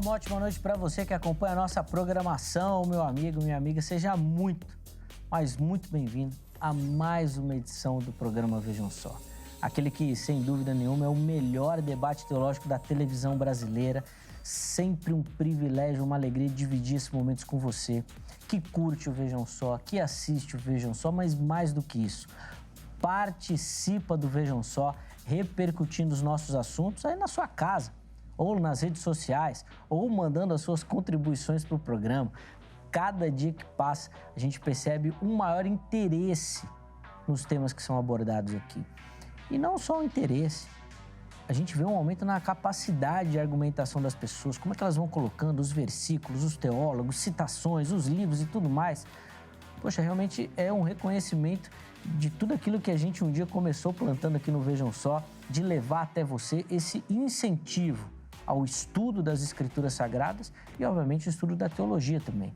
uma ótima noite para você que acompanha a nossa programação, meu amigo, minha amiga. Seja muito, mas muito bem-vindo a mais uma edição do programa Vejam Só. Aquele que, sem dúvida nenhuma, é o melhor debate teológico da televisão brasileira. Sempre um privilégio, uma alegria dividir esses momentos com você, que curte o Vejam Só, que assiste o Vejam Só, mas mais do que isso, participa do Vejam Só, repercutindo os nossos assuntos aí na sua casa, ou nas redes sociais, ou mandando as suas contribuições para o programa. Cada dia que passa, a gente percebe um maior interesse nos temas que são abordados aqui. E não só o interesse, a gente vê um aumento na capacidade de argumentação das pessoas, como é que elas vão colocando os versículos, os teólogos, citações, os livros e tudo mais. Poxa, realmente é um reconhecimento de tudo aquilo que a gente um dia começou plantando aqui no Vejam Só, de levar até você esse incentivo ao estudo das Escrituras Sagradas e, obviamente, o estudo da teologia também.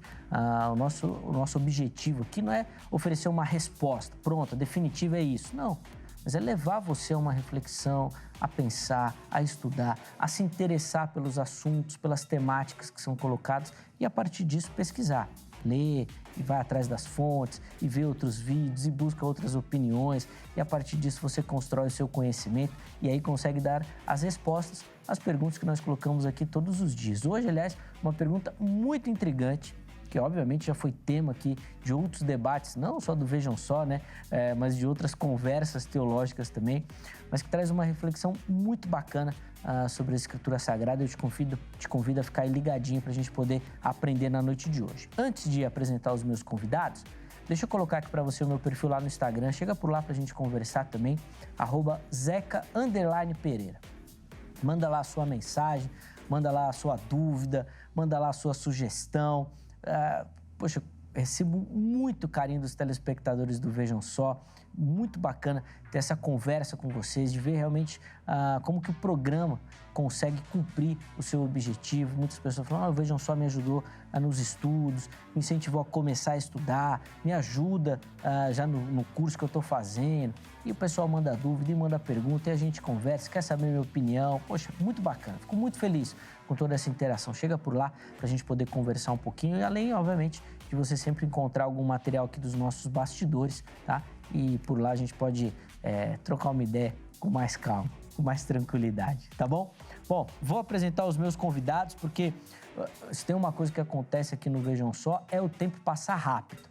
O nosso objetivo aqui não é oferecer uma resposta pronta, definitiva, é isso. Não, mas é levar você a uma reflexão, a pensar, a estudar, a se interessar pelos assuntos, pelas temáticas que são colocadas e, a partir disso, pesquisar. Lê e vai atrás das fontes e vê outros vídeos e busca outras opiniões e a partir disso você constrói o seu conhecimento e aí consegue dar as respostas às perguntas que nós colocamos aqui todos os dias. Hoje, aliás, uma pergunta muito intrigante, que obviamente já foi tema aqui de outros debates, não só do Vejam Só, né, mas de outras conversas teológicas também, mas que traz uma reflexão muito bacana sobre a Escritura Sagrada. Eu te convido a ficar aí ligadinho para a gente poder aprender na noite de hoje. Antes de apresentar os meus convidados, deixa eu colocar aqui para você o meu perfil lá no Instagram, chega por lá para a gente conversar também, @zeca_pereira. Manda lá a sua mensagem, manda lá a sua dúvida, manda lá a sua sugestão. Poxa, recebo muito carinho dos telespectadores do Vejam Só, muito bacana ter essa conversa com vocês, de ver realmente como que o programa consegue cumprir o seu objetivo. Muitas pessoas falam, o Vejam Só me ajudou nos estudos, me incentivou a começar a estudar, me ajuda já no curso que eu estou fazendo. E o pessoal manda dúvida e manda pergunta e a gente conversa, quer saber a minha opinião. Poxa, muito bacana, fico muito feliz com toda essa interação. Chega por lá para a gente poder conversar um pouquinho e além, obviamente, de você sempre encontrar algum material aqui dos nossos bastidores, tá? E por lá a gente pode trocar uma ideia com mais calma, com mais tranquilidade, tá bom? Bom, vou apresentar os meus convidados, porque se tem uma coisa que acontece aqui no Vejam Só, é o tempo passar rápido.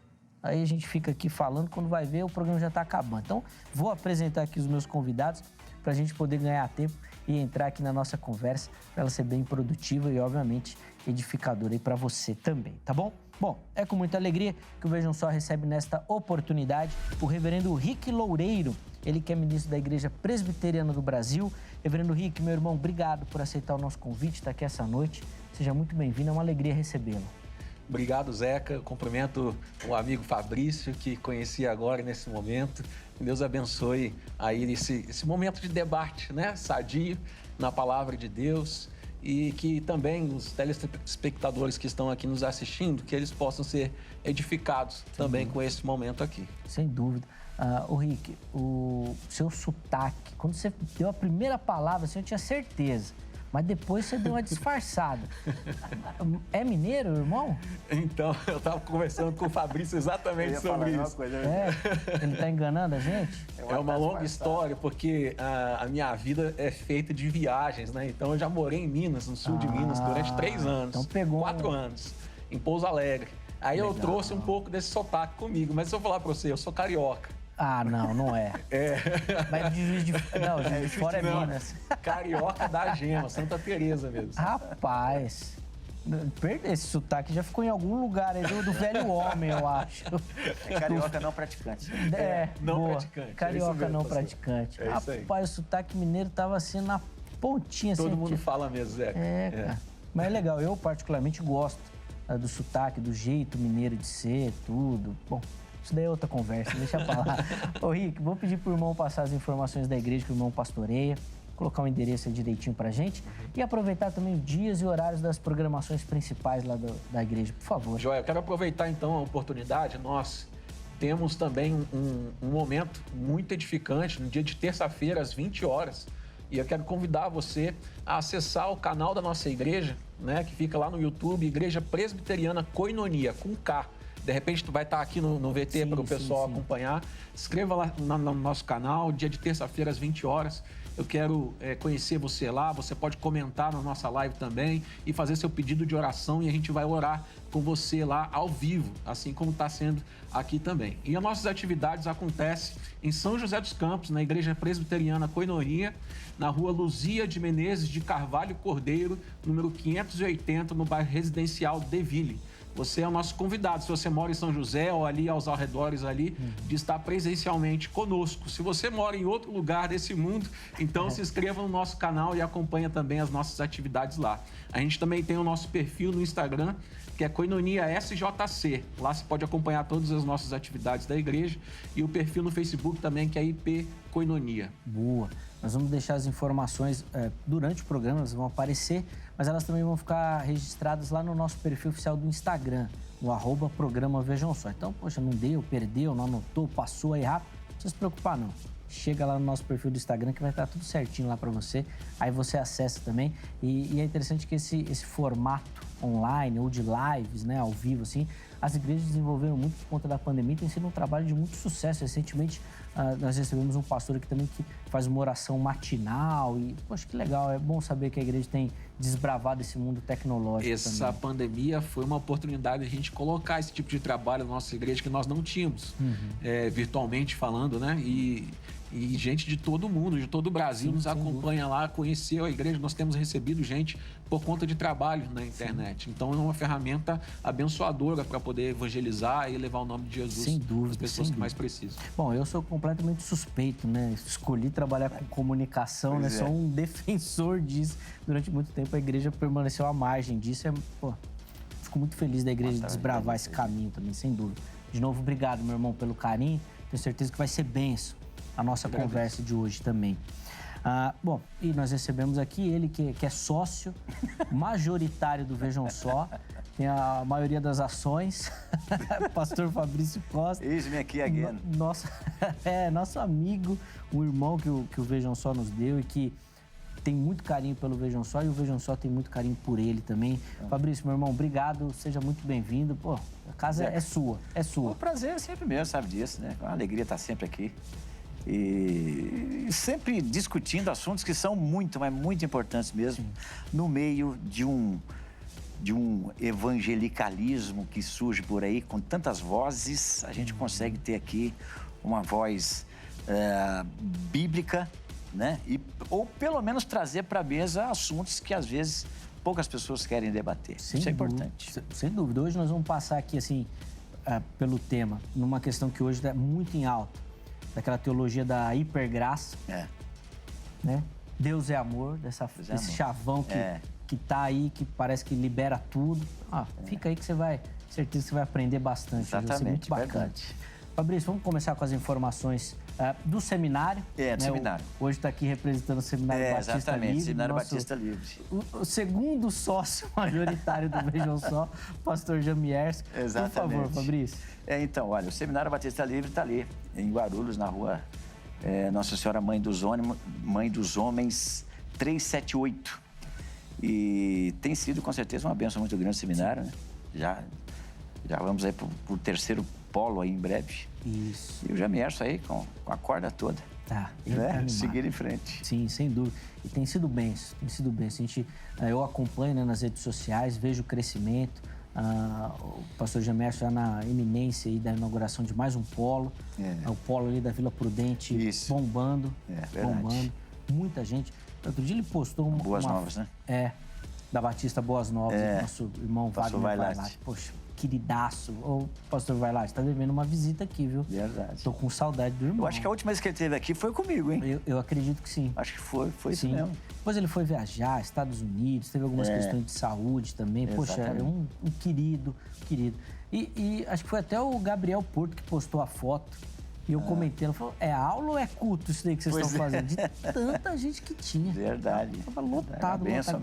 Aí a gente fica aqui falando, quando vai ver, o programa já está acabando. Então, vou apresentar aqui os meus convidados para a gente poder ganhar tempo e entrar aqui na nossa conversa, para ela ser bem produtiva e, obviamente, edificadora aí para você também, tá bom? Bom, é com muita alegria que o Vejam Só recebe nesta oportunidade o reverendo Rick Loureiro, ele que é ministro da Igreja Presbiteriana do Brasil. Reverendo Rick, meu irmão, obrigado por aceitar o nosso convite, estar aqui essa noite. Seja muito bem-vindo, é uma alegria recebê-lo. Obrigado, Zeca. Cumprimento o amigo Fabrício, que conheci agora nesse momento. Que Deus abençoe aí esse momento de debate, né? Sadio na palavra de Deus. E que também os telespectadores que estão aqui nos assistindo, que eles possam ser edificados também com esse momento aqui. Sem dúvida. O Rick, o seu sotaque, quando você deu a primeira palavra, assim, eu tinha certeza. Mas depois você deu uma disfarçada. É mineiro, irmão? Então, eu estava conversando com o Fabrício exatamente sobre isso. Ele está enganando a gente? É uma longa história, porque a minha vida é feita de viagens, né? Então, eu já morei em Minas, no sul de Minas, durante 3 anos. Então pegou 4 anos, em Pouso Alegre. Aí legal. Eu trouxe um pouco desse sotaque comigo. Mas se eu falar para você, eu sou carioca. Não é. Mas de Juiz de Fora é Minas. Carioca da Gema, Santa Teresa mesmo. Rapaz, esse sotaque já ficou em algum lugar aí do velho homem, eu acho. É carioca não praticante. Não boa. praticante. Carioca mesmo, não pastor. praticante. É isso aí. Rapaz, o sotaque mineiro tava assim na pontinha. Todo mundo fala mesmo, Zé. Cara. Mas é legal, eu particularmente gosto do sotaque, do jeito mineiro de ser, tudo. Bom, isso daí é outra conversa, deixa eu falar. Ô, Rick, vou pedir pro irmão passar as informações da igreja que o irmão pastoreia, colocar o endereço aí direitinho pra gente e aproveitar também os dias e horários das programações principais lá da igreja, por favor. Joia, eu quero aproveitar então a oportunidade. Nós temos também um momento muito edificante no dia de terça-feira, às 20 horas. E eu quero convidar você a acessar o canal da nossa igreja, né, que fica lá no YouTube, Igreja Presbiteriana Koinonia, com K. De repente, tu vai estar aqui no VT para o pessoal acompanhar. Se inscreva lá no nosso canal, dia de terça-feira, às 20 horas. Eu quero conhecer você lá. Você pode comentar na nossa live também e fazer seu pedido de oração e a gente vai orar com você lá ao vivo, assim como está sendo aqui também. E as nossas atividades acontecem em São José dos Campos, na Igreja Presbiteriana Koinonia, na rua Luzia de Menezes de Carvalho Cordeiro, número 580, no bairro residencial Deville. Você é o nosso convidado, se você mora em São José ou ali aos arredores ali, de estar presencialmente conosco. Se você mora em outro lugar desse mundo, então se inscreva no nosso canal e acompanha também as nossas atividades lá. A gente também tem o nosso perfil no Instagram, que é Koinonia SJC. Lá você pode acompanhar todas as nossas atividades da igreja e o perfil no Facebook também, que é IP Koinonia. Boa. Nós vamos deixar as informações durante o programa, elas vão aparecer, mas elas também vão ficar registradas lá no nosso perfil oficial do Instagram, no @programa Vejam Só. Então, poxa, não deu, perdeu, não anotou, passou aí rápido, não precisa se preocupar não. Chega lá no nosso perfil do Instagram que vai estar tudo certinho lá para você, aí você acessa também. E é interessante que esse formato online ou de lives, né, ao vivo, assim, as igrejas desenvolveram muito por conta da pandemia, tem sido um trabalho de muito sucesso. Recentemente, nós recebemos um pastor aqui também que faz uma oração matinal e, poxa, que legal, é bom saber que a igreja tem desbravado esse mundo tecnológico. Essa pandemia foi uma oportunidade de a gente colocar esse tipo de trabalho na nossa igreja que nós não tínhamos, virtualmente falando, né? E gente de todo mundo, de todo o Brasil nos acompanha lá, conheceu a igreja. Nós temos recebido gente por conta de trabalho na internet. Então, é uma ferramenta abençoadora para poder evangelizar e levar o nome de Jesus às pessoas que mais precisam. Bom, eu sou completamente suspeito, né? Escolhi trabalhar com comunicação, né? Sou um defensor disso. Durante muito tempo, a igreja permaneceu à margem disso. Fico muito feliz da igreja desbravar esse caminho também, sem dúvida. De novo, obrigado, meu irmão, pelo carinho. Tenho certeza que vai ser bênção a nossa conversa de hoje também. Bom, e nós recebemos aqui ele que é sócio majoritário do Vejam Só, tem a maioria das ações, pastor Fabrício Costa. Eis-me aqui again. Nosso amigo, um irmão que o Vejam Só nos deu e que tem muito carinho pelo Vejam Só e o Vejam Só tem muito carinho por ele também. Fabrício, meu irmão, obrigado, seja muito bem-vindo. Pô, a casa é sua. O prazer é sempre meu, sabe disso, né? Uma alegria estar sempre aqui. E sempre discutindo assuntos que são muito, mas muito importantes mesmo, no meio de um evangelicalismo que surge por aí, com tantas vozes. A gente consegue ter aqui uma voz bíblica, né? Ou pelo menos trazer para a mesa assuntos que às vezes poucas pessoas querem debater. Isso é importante. Sem dúvida. Hoje nós vamos passar aqui, assim, pelo tema, numa questão que hoje está muito em alta, daquela teologia da hipergraça, né? Deus é amor, desse chavão que tá aí, que parece que libera tudo. Fica aí que você vai, certeza que você vai aprender bastante. Exatamente, vai ser muito bacana. verdade. Fabrício, vamos começar com as informações do seminário. Do seminário. Hoje está aqui representando o Seminário Batista exatamente, Livre. Seminário Batista Livre. O segundo sócio majoritário do Vejam Só, pastor Jamierson. Exatamente. Por favor, Fabrício. Então, olha, o Seminário Batista Livre está ali, em Guarulhos, na rua Nossa Senhora Mãe dos Homens 378. E tem sido, com certeza, uma bênção muito grande o seminário, né? Já vamos aí para o terceiro polo aí em breve. Isso. E o Jamierson aí com a corda toda. Seguir em frente. Sim, sem dúvida. E tem sido benção. Eu acompanho, né, nas redes sociais, vejo o crescimento. O pastor Jamierson já na iminência aí da inauguração de mais um polo. O polo ali da Vila Prudente. Isso. Bombando. Verdade. Muita gente. Outro dia ele postou Boas Novas, né? Da Batista Boas Novas, nosso irmão Wagner Vailate. Poxa, queridaço. Ô, pastor Vailate, tá devendo uma visita aqui, viu? Verdade. Tô com saudade do irmão. Eu acho que a última vez que ele esteve aqui foi comigo, hein? Eu acredito que sim. Acho que foi isso mesmo. Depois ele foi viajar, Estados Unidos, teve algumas questões de saúde também. Exatamente. Poxa, é um querido. E acho que foi até o Gabriel Porto que postou a foto. E eu comentei, ela falou, é aula ou é culto isso daí que vocês estão fazendo? De tanta gente que tinha. Verdade. Tava lotado. Mesmo.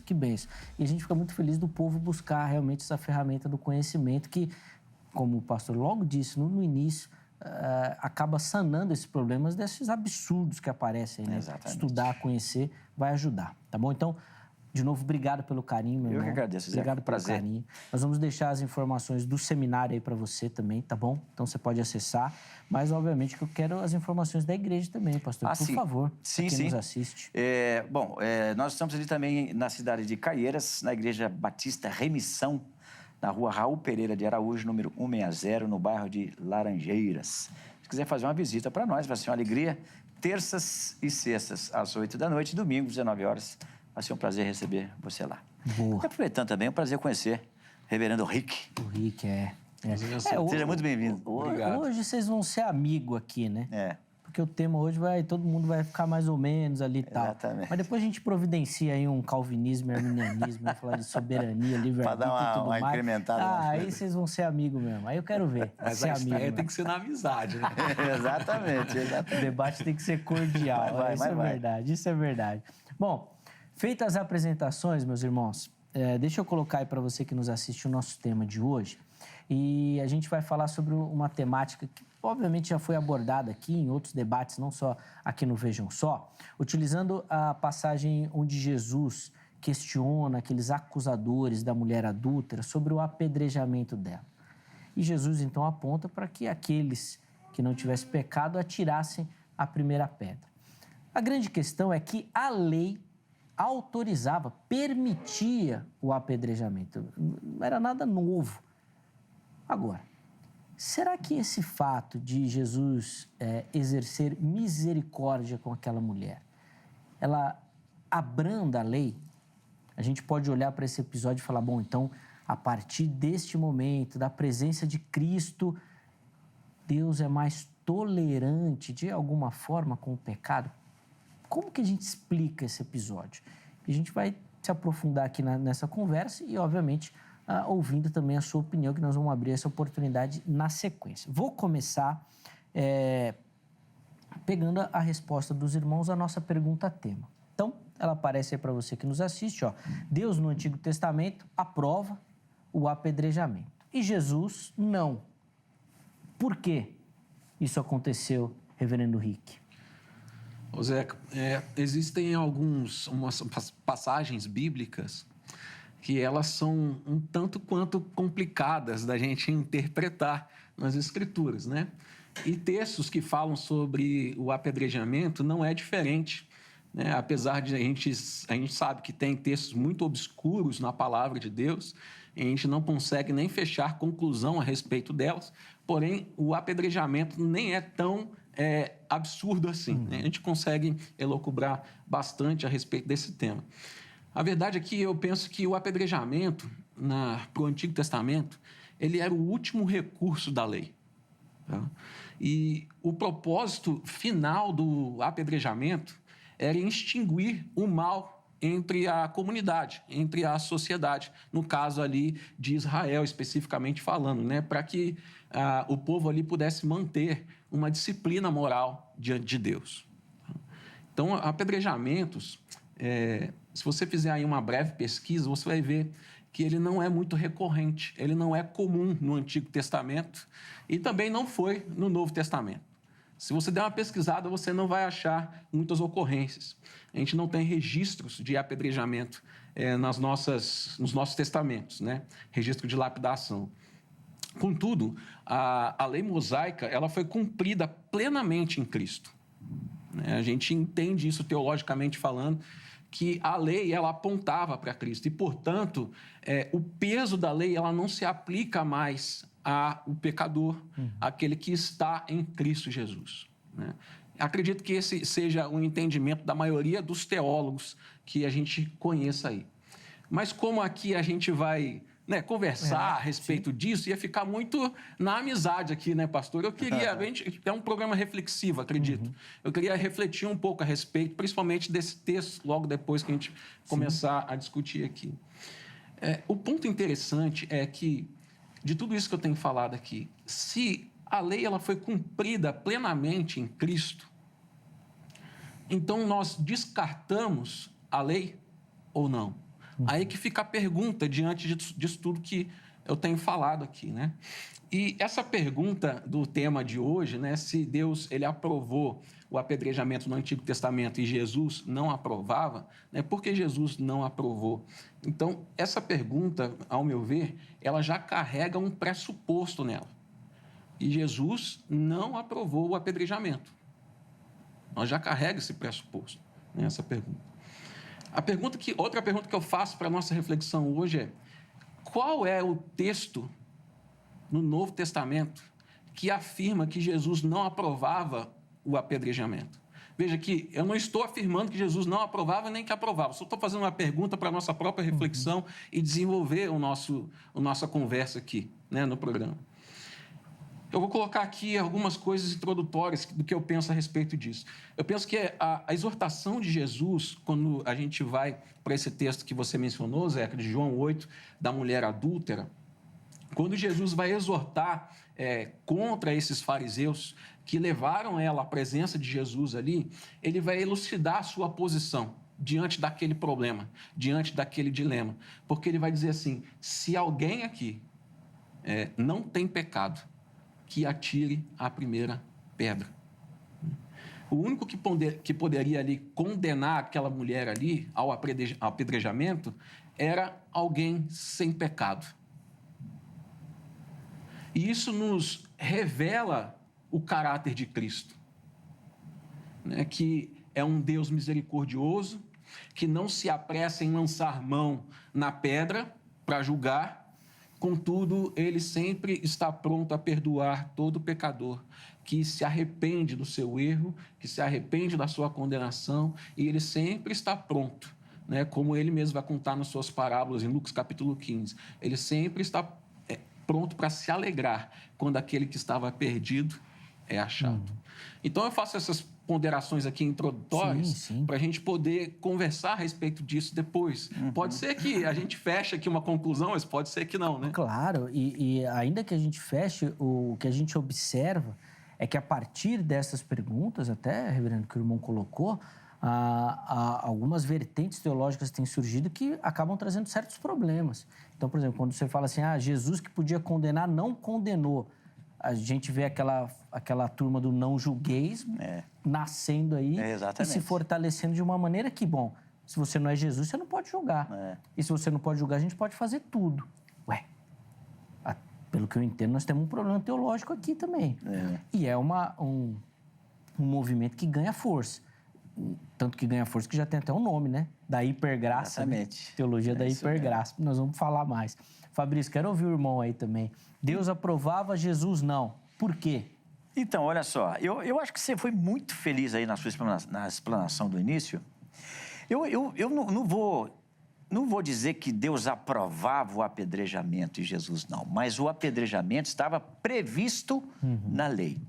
Que benção. E a gente fica muito feliz do povo buscar realmente essa ferramenta do conhecimento que, como o pastor logo disse no início, acaba sanando esses problemas desses absurdos que aparecem, né? Exatamente. Estudar, conhecer, vai ajudar, tá bom? Então, De novo, obrigado pelo carinho, meu irmão. Eu que agradeço, Zé. Obrigado pelo Prazer. carinho. Nós vamos deixar as informações do seminário aí para você também, tá bom? Então você pode acessar. Mas, obviamente, que eu quero as informações da igreja também, pastor. Por sim. favor, Sim, quem sim. nos assiste. Nós estamos ali também na cidade de Caieiras, na Igreja Batista Remissão, na rua Raul Pereira de Araújo, número 160, no bairro de Laranjeiras. Se quiser fazer uma visita para nós, vai ser uma alegria. Terças e sextas, às 8 da noite, domingos, 19 horas. Vai ser um prazer receber você lá. Boa. E aproveitando também, é um prazer conhecer o reverendo Rick. O Rick Seja muito bem-vindo. Obrigado. Hoje vocês vão ser amigos aqui, né? Porque o tema hoje todo mundo vai ficar mais ou menos ali e tal. Exatamente. Mas depois a gente providencia aí um calvinismo e arminianismo, vai falar de soberania, livre-arbítrio e tudo uma mais. incrementada. Aí vocês vão ser amigos mesmo. Aí eu quero ver. Mas ser a amigo estreia mesmo. tem que ser na amizade, né? Exatamente. O debate tem que ser cordial. Isso é verdade, isso é verdade. Bom, feitas as apresentações, meus irmãos, deixa eu colocar aí para você que nos assiste o nosso tema de hoje. E a gente vai falar sobre uma temática que, obviamente, já foi abordada aqui em outros debates, não só aqui no Vejam Só, utilizando a passagem onde Jesus questiona aqueles acusadores da mulher adúltera sobre o apedrejamento dela. E Jesus, então, aponta para que aqueles que não tivessem pecado atirassem a primeira pedra. A grande questão é que a lei autorizava, permitia o apedrejamento. Não era nada novo. Agora, será que esse fato de Jesus exercer misericórdia com aquela mulher, ela abranda a lei? A gente pode olhar para esse episódio e falar, bom, então, a partir deste momento, da presença de Cristo, Deus é mais tolerante de alguma forma com o pecado? Como que a gente explica esse episódio? E a gente vai se aprofundar aqui nessa conversa e, obviamente, ouvindo também a sua opinião, que nós vamos abrir essa oportunidade na sequência. Vou começar pegando a resposta dos irmãos à nossa pergunta-tema. Então, ela aparece aí para você que nos assiste. Deus, no Antigo Testamento, aprova o apedrejamento. E Jesus, não. Por que isso aconteceu, reverendo Rick? Zeca, existem umas passagens bíblicas que elas são um tanto quanto complicadas da gente interpretar nas Escrituras, né? E textos que falam sobre o apedrejamento não é diferente, né? Apesar de a gente sabe que tem textos muito obscuros na palavra de Deus, a gente não consegue nem fechar conclusão a respeito delas, porém o apedrejamento nem é tão absurdo assim, né? A gente consegue elocubrar bastante a respeito desse tema. A verdade é que eu penso que o apedrejamento, para o Antigo Testamento, ele era o último recurso da lei. Tá? E o propósito final do apedrejamento era extinguir o mal entre a comunidade, entre a sociedade, no caso ali de Israel, especificamente falando, né? Para que o povo ali pudesse manter uma disciplina moral diante de Deus. Então, apedrejamentos, se você fizer aí uma breve pesquisa, você vai ver que ele não é muito recorrente, ele não é comum no Antigo Testamento e também não foi no Novo Testamento. Se você der uma pesquisada, você não vai achar muitas ocorrências. A gente não tem registros de apedrejamento nos nossos testamentos, né? Registro de lapidação. Contudo, a lei mosaica ela foi cumprida plenamente em Cristo. A gente entende isso teologicamente falando, que a lei ela apontava para Cristo e, portanto, o peso da lei ela não se aplica mais ao pecador, aquele que está em Cristo Jesus, né? Acredito que esse seja o entendimento da maioria dos teólogos que a gente conheça aí. Mas como aqui a gente vai conversar a respeito disso, ia ficar muito na amizade aqui, né, pastor? Eu queria, é um programa reflexivo, acredito. Eu queria refletir um pouco a respeito, principalmente desse texto, logo depois que a gente começar a discutir aqui. O ponto interessante é que, de tudo isso que eu tenho falado aqui, se a lei ela foi cumprida plenamente em Cristo, então nós descartamos a lei ou não? Aí que fica a pergunta diante disso tudo que eu tenho falado aqui, né? E essa pergunta do tema de hoje, né, se Deus ele aprovou o apedrejamento no Antigo Testamento e Jesus não aprovava, né, por que Jesus não aprovou? Então, essa pergunta, ao meu ver, ela já carrega um pressuposto nela. E Jesus não aprovou o apedrejamento. Nós já carrega esse pressuposto, né, essa pergunta. Outra pergunta que eu faço para a nossa reflexão hoje é: qual é o texto no Novo Testamento que afirma que Jesus não aprovava o apedrejamento? Veja que eu não estou afirmando que Jesus não aprovava nem que aprovava. Só estou fazendo uma pergunta para a nossa própria reflexão e desenvolver a nossa conversa aqui, né, no programa. Eu vou colocar aqui algumas coisas introdutórias do que eu penso a respeito disso. Eu penso que a exortação de Jesus, quando a gente vai para esse texto que você mencionou, Zeca, de João 8, da mulher adúltera, quando Jesus vai exortar contra esses fariseus que levaram ela à presença de Jesus ali, ele vai elucidar a sua posição diante daquele problema, diante daquele dilema. Porque ele vai dizer assim: se alguém aqui não tem pecado, que atire a primeira pedra. O único que poderia ali condenar aquela mulher ali ao apedrejamento era alguém sem pecado. E isso nos revela o caráter de Cristo, né? Que é um Deus misericordioso, que não se apressa em lançar mão na pedra para julgar. Contudo, ele sempre está pronto a perdoar todo pecador que se arrepende do seu erro, que se arrepende da sua condenação, e ele sempre está pronto, né? Como ele mesmo vai contar nas suas parábolas, em Lucas capítulo 15. Ele sempre está pronto para se alegrar quando aquele que estava perdido é achado. Então, eu faço essas ponderações aqui introdutórias para a gente poder conversar a respeito disso depois. Pode ser que a gente feche aqui uma conclusão, mas pode ser que não, né? Claro, e ainda que a gente feche, o que a gente observa é que a partir dessas perguntas, até, reverendo, que o irmão colocou, algumas vertentes teológicas têm surgido que acabam trazendo certos problemas. Então, por exemplo, quando você fala assim, Jesus que podia condenar, não condenou. A gente vê aquela turma do não julgueis nascendo aí e se fortalecendo de uma maneira que, bom, se você não é Jesus, você não pode julgar. E se você não pode julgar, a gente pode fazer tudo. Pelo que eu entendo, nós temos um problema teológico aqui também. E é um movimento que ganha força. Tanto que ganha força que já tem até um nome, né? Da hipergraça. Exatamente. Né? Teologia da hipergraça. Nós vamos falar mais. Fabrício, quero ouvir o irmão aí também. Deus aprovava, Jesus não. Por quê? Então, olha só. Eu acho que você foi muito feliz aí na sua explanação do início. Eu não vou dizer que Deus aprovava o apedrejamento e Jesus não. Mas o apedrejamento estava previsto na lei.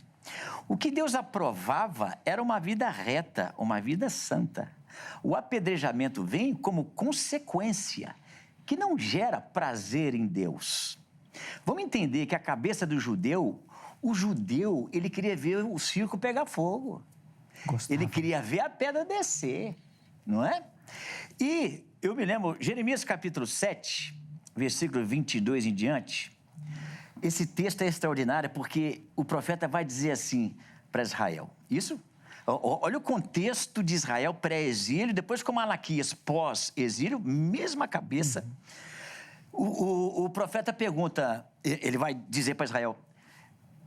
O que Deus aprovava era uma vida reta, uma vida santa. O apedrejamento vem como consequência, que não gera prazer em Deus. Vamos entender que a cabeça do judeu, ele queria ver o circo pegar fogo. Gostava. Ele queria ver a pedra descer, não é? E eu me lembro, Jeremias capítulo 7, versículo 22 em diante. Esse texto é extraordinário porque o profeta vai dizer assim para Israel. Isso? Olha o contexto de Israel pré-exílio, depois com Malaquias pós-exílio, mesma cabeça. O profeta pergunta, ele vai dizer para Israel,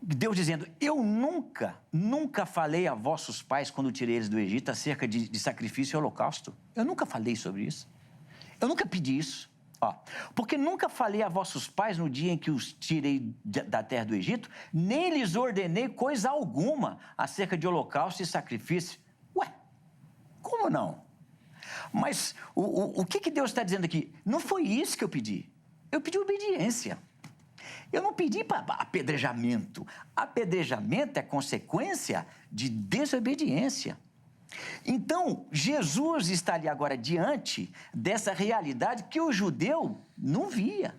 Deus dizendo, eu nunca falei a vossos pais quando tirei eles do Egito acerca de sacrifício e holocausto. Eu nunca falei sobre isso. Eu nunca pedi isso. Porque nunca falei a vossos pais no dia em que os tirei da terra do Egito, nem lhes ordenei coisa alguma acerca de holocausto e sacrifício. Como não? Mas o que Deus está dizendo aqui? Não foi isso que eu pedi. Eu pedi obediência. Eu não pedi para apedrejamento. Apedrejamento é consequência de desobediência. Então, Jesus está ali agora diante dessa realidade que o judeu não via.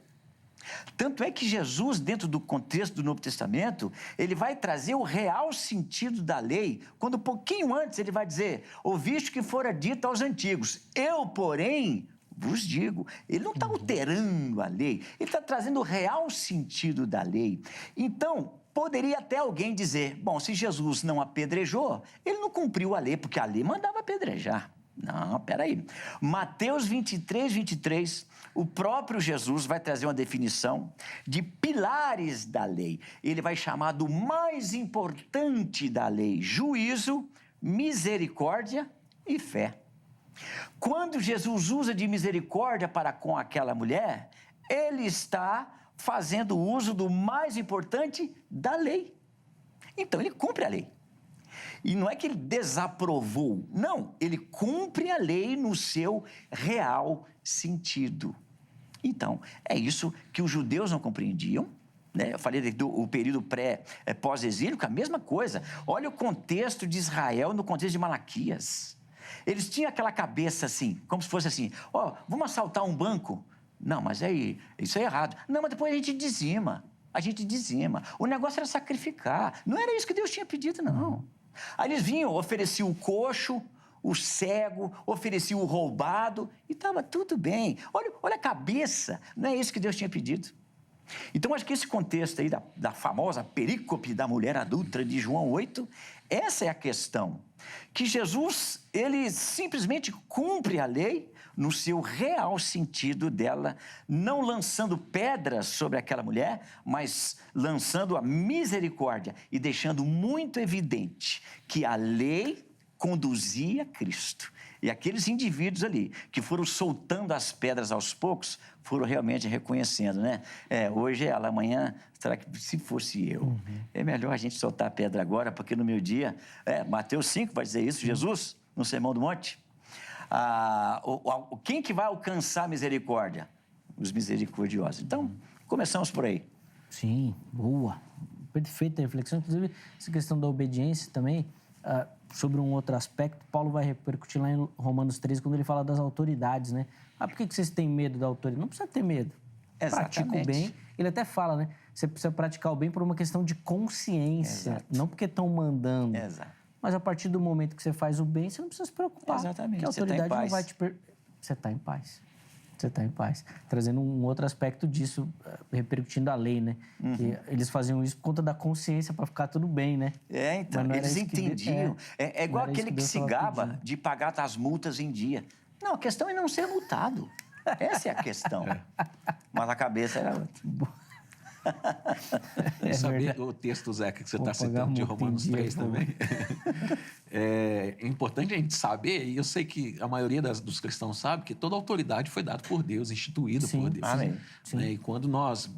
Tanto é que Jesus, dentro do contexto do Novo Testamento, ele vai trazer o real sentido da lei, quando um pouquinho antes ele vai dizer, ouviste que fora dito aos antigos, eu, porém, vos digo. Ele não está alterando a lei, ele está trazendo o real sentido da lei. Então, poderia até alguém dizer, bom, se Jesus não apedrejou, ele não cumpriu a lei, porque a lei mandava apedrejar. Não, peraí. Mateus 23, 23, o próprio Jesus vai trazer uma definição de pilares da lei. Ele vai chamar do mais importante da lei: juízo, misericórdia e fé. Quando Jesus usa de misericórdia para com aquela mulher, ele está fazendo uso do mais importante da lei. Então, ele cumpre a lei. E não é que ele desaprovou, não, ele cumpre a lei no seu real sentido. Então, é isso que os judeus não compreendiam, né? Eu falei do período pós-exílico, a mesma coisa. Olha o contexto de Israel no contexto de Malaquias. Eles tinham aquela cabeça assim, como se fosse assim, vamos assaltar um banco? Não, mas aí, isso é errado. Não, mas depois a gente dizima. O negócio era sacrificar. Não era isso que Deus tinha pedido, não. Aí eles vinham, ofereciam o coxo, o cego, ofereciam o roubado, e estava tudo bem. Olha a cabeça, não é isso que Deus tinha pedido. Então, acho que esse contexto aí da famosa perícope da mulher adúltera de João 8, essa é a questão. Que Jesus, ele simplesmente cumpre a lei no seu real sentido dela, não lançando pedras sobre aquela mulher, mas lançando a misericórdia e deixando muito evidente que a lei conduzia a Cristo. E aqueles indivíduos ali que foram soltando as pedras aos poucos, foram realmente reconhecendo, né? Hoje é ela, amanhã, será que se fosse eu? É melhor a gente soltar a pedra agora, porque no meu dia, Mateus 5 vai dizer isso, Jesus, no Sermão do Monte. Quem que vai alcançar a misericórdia? Os misericordiosos. Então, começamos por aí. Sim, boa. Perfeita reflexão. Inclusive, essa questão da obediência também, sobre um outro aspecto, Paulo vai repercutir lá em Romanos 13, quando ele fala das autoridades, né? Por que vocês têm medo da autoridade? Não precisa ter medo. Exatamente. Pratica o bem. Ele até fala, né? Você precisa praticar o bem por uma questão de consciência. Exato. Não porque estão mandando. Exato. Mas a partir do momento que você faz o bem, você não precisa se preocupar. Exatamente. Que a autoridade não vai te... Você está em paz. Você está em paz. Trazendo um outro aspecto disso, repercutindo a lei, né? Que eles faziam isso por conta da consciência, para ficar tudo bem, né? Então, eles entendiam. É igual aquele que se gaba de pagar as multas em dia. Não, a questão é não ser multado. Essa é a questão. Mas a cabeça era outra. Saber o texto, Zeca, que você está citando de Romanos 3 também. É importante a gente saber, e eu sei que a maioria dos cristãos sabe, que toda autoridade foi dada por Deus, instituída por Deus. Amém. Né? E quando nós,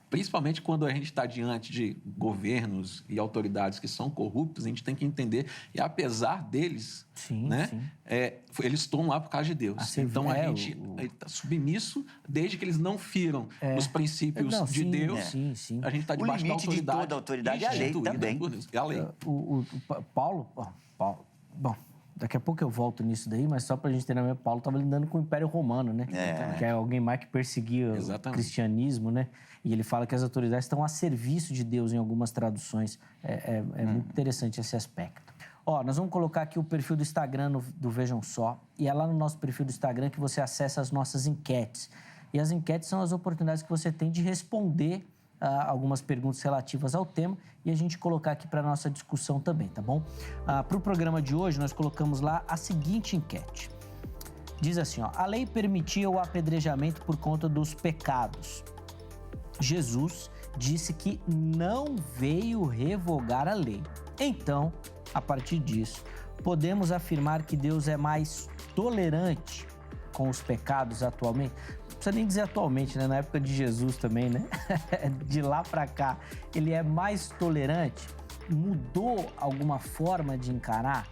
principalmente quando a gente está diante de governos e autoridades que são corruptos, a gente tem que entender, e apesar deles, eles estão lá por causa de Deus. Então a gente está submisso desde que eles não firam os princípios de Deus. A gente está debaixo da autoridade. O limite de toda a autoridade é a lei também. É a lei. Paulo, bom, daqui a pouco eu volto nisso daí, mas só para a gente ter na mente, Paulo estava lidando com o Império Romano, né? Que é alguém mais que perseguia o cristianismo, né? E ele fala que as autoridades estão a serviço de Deus em algumas traduções. É muito interessante esse aspecto. Nós vamos colocar aqui o perfil do Instagram do Vejam Só, e é lá no nosso perfil do Instagram que você acessa as nossas enquetes. E as enquetes são as oportunidades que você tem de responder algumas perguntas relativas ao tema e a gente colocar aqui para a nossa discussão também, tá bom? Para o programa de hoje, nós colocamos lá a seguinte enquete. Diz assim, a lei permitia o apedrejamento por conta dos pecados. Jesus disse que não veio revogar a lei. Então, a partir disso, podemos afirmar que Deus é mais tolerante com os pecados atualmente? Não precisa nem dizer atualmente, né? Na época de Jesus também, né? De lá para cá, ele é mais tolerante? Mudou alguma forma de encarar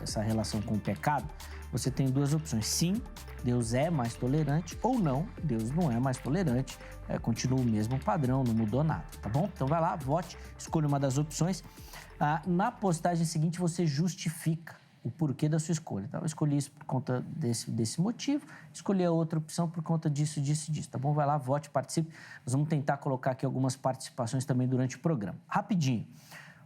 essa relação com o pecado? Você tem duas opções. Sim, Deus é mais tolerante, ou não, Deus não é mais tolerante. Continua o mesmo padrão, não mudou nada, tá bom? Então vai lá, vote, escolha uma das opções. Na postagem seguinte, você justifica o porquê da sua escolha. Então, eu escolhi isso por conta desse motivo, escolhi a outra opção por conta disso, tá bom? Vai lá, vote, participe. Nós vamos tentar colocar aqui algumas participações também durante o programa. Rapidinho.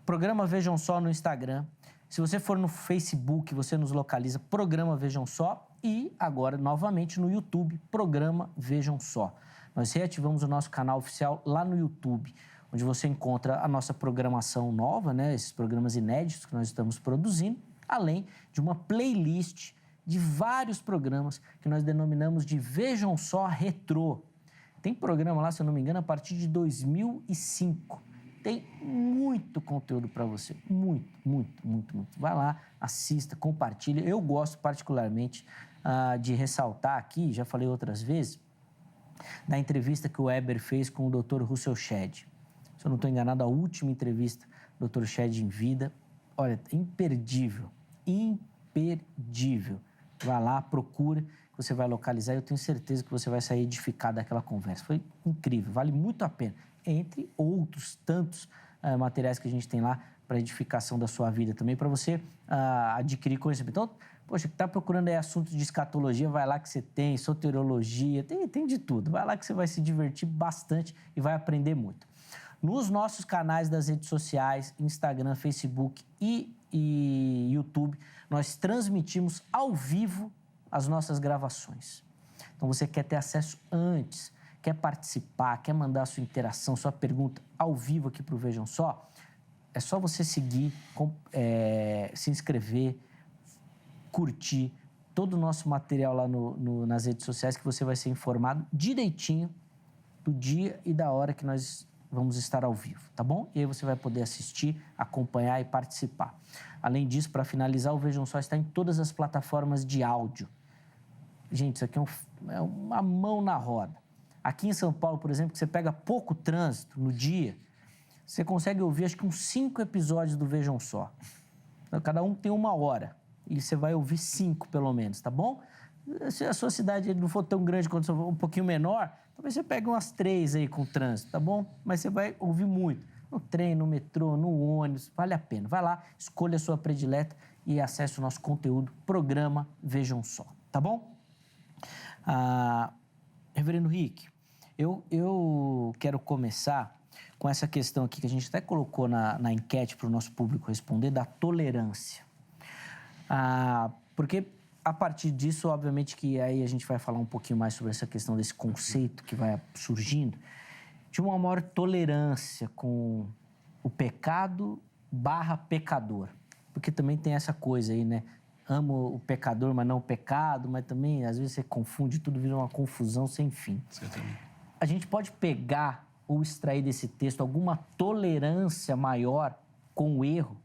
Programa Vejam Só no Instagram. Se você for no Facebook, você nos localiza Programa Vejam Só. e agora novamente no YouTube, Programa Vejam Só. Nós reativamos o nosso canal oficial lá no YouTube, onde você encontra a nossa programação nova, né? Esses programas inéditos que nós estamos produzindo, além de uma playlist de vários programas que nós denominamos de Vejam Só Retrô. Tem programa lá, se eu não me engano, a partir de 2005. Tem muito conteúdo para você, muito. Vai lá, assista, compartilha. Eu gosto particularmente de ressaltar aqui, já falei outras vezes, da entrevista que o Weber fez com o Dr. Russell Shedd. Se eu não estou enganado, a última entrevista do Dr. Shedd em vida, olha, imperdível. Vai lá, procura, você vai localizar e eu tenho certeza que você vai sair edificado daquela conversa. Foi incrível, vale muito a pena. Entre outros tantos materiais que a gente tem lá para edificação da sua vida também, para você adquirir conhecimento. Então, poxa, que está procurando aí assuntos de escatologia, vai lá que você tem, soteriologia, tem de tudo. Vai lá que você vai se divertir bastante e vai aprender muito. Nos nossos canais das redes sociais, Instagram, Facebook e YouTube, nós transmitimos ao vivo as nossas gravações. Então, você quer ter acesso antes, quer participar, quer mandar a sua interação, sua pergunta ao vivo aqui para o Vejam Só, é só você seguir, se inscrever, curtir todo o nosso material lá nas redes sociais, que você vai ser informado direitinho do dia e da hora que nós vamos estar ao vivo, tá bom? E aí você vai poder assistir, acompanhar e participar. Além disso, para finalizar, o Vejam Só está em todas as plataformas de áudio. Gente, isso aqui é uma mão na roda. Aqui em São Paulo, por exemplo, que você pega pouco trânsito no dia, você consegue ouvir acho que uns 5 episódios do Vejam Só. Então, cada um tem 1 hora e você vai ouvir 5 pelo menos, tá bom? Se a sua cidade não for tão grande quanto um pouquinho menor, talvez você pegue umas 3 aí com trânsito, tá bom? Mas você vai ouvir muito. No trem, no metrô, no ônibus, vale a pena. Vai lá, escolha a sua predileta e acesse o nosso conteúdo, Programa Vejam Só, tá bom? Reverendo Rick, eu quero começar com essa questão aqui que a gente até colocou na enquete para o nosso público responder, da tolerância. Porque a partir disso, obviamente que aí a gente vai falar um pouquinho mais sobre essa questão desse conceito que vai surgindo, de uma maior tolerância com o pecado / pecador. Porque também tem essa coisa aí, né? Amo o pecador, mas não o pecado, mas também, às vezes, você confunde, tudo vira uma confusão sem fim. Certamente. A gente pode pegar ou extrair desse texto alguma tolerância maior com o erro?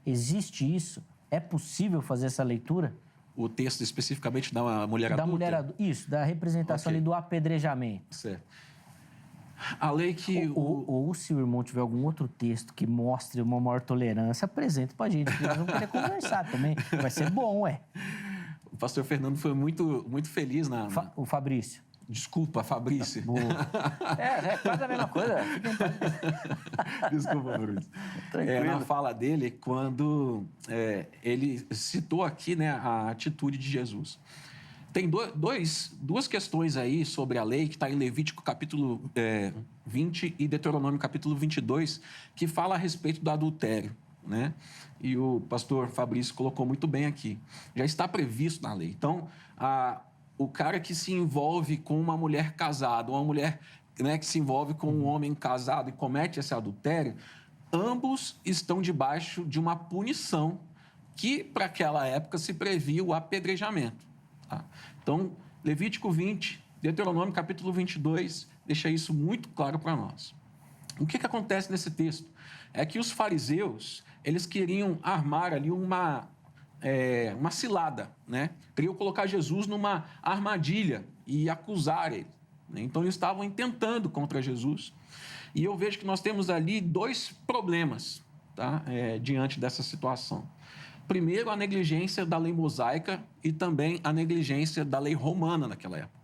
Existe isso? É possível fazer essa leitura? O texto especificamente da mulher adulta? Da mulher adulta, isso, da representação ali do apedrejamento. Certo. A lei que... Ou se o irmão tiver algum outro texto que mostre uma maior tolerância, apresenta pra gente, porque nós vamos querer conversar também. Vai ser bom, ué. O pastor Fernando foi muito feliz na... O Fabrício. Desculpa, Fabrício. É quase a mesma coisa. Desculpa, Fabrício. Na fala dele, quando ele citou aqui, né, a atitude de Jesus. Tem duas questões aí sobre a lei, que está em Levítico capítulo 20 e Deuteronômio capítulo 22, que fala a respeito do adultério, né? E o pastor Fabrício colocou muito bem aqui. Já está previsto na lei. Então, o cara que se envolve com uma mulher casada, uma mulher, né, que se envolve com um homem casado e comete esse adultério, ambos estão debaixo de uma punição que, para aquela época, se previa o apedrejamento. Tá? Então, Levítico 20, Deuteronômio capítulo 22, deixa isso muito claro para nós. O que acontece nesse texto? É que os fariseus, eles queriam armar ali uma cilada, né? Queriam colocar Jesus numa armadilha e acusar ele. Né? Então, eles estavam intentando contra Jesus. E eu vejo que nós temos ali 2 problemas, tá? Diante dessa situação. Primeiro, a negligência da lei mosaica e também a negligência da lei romana naquela época.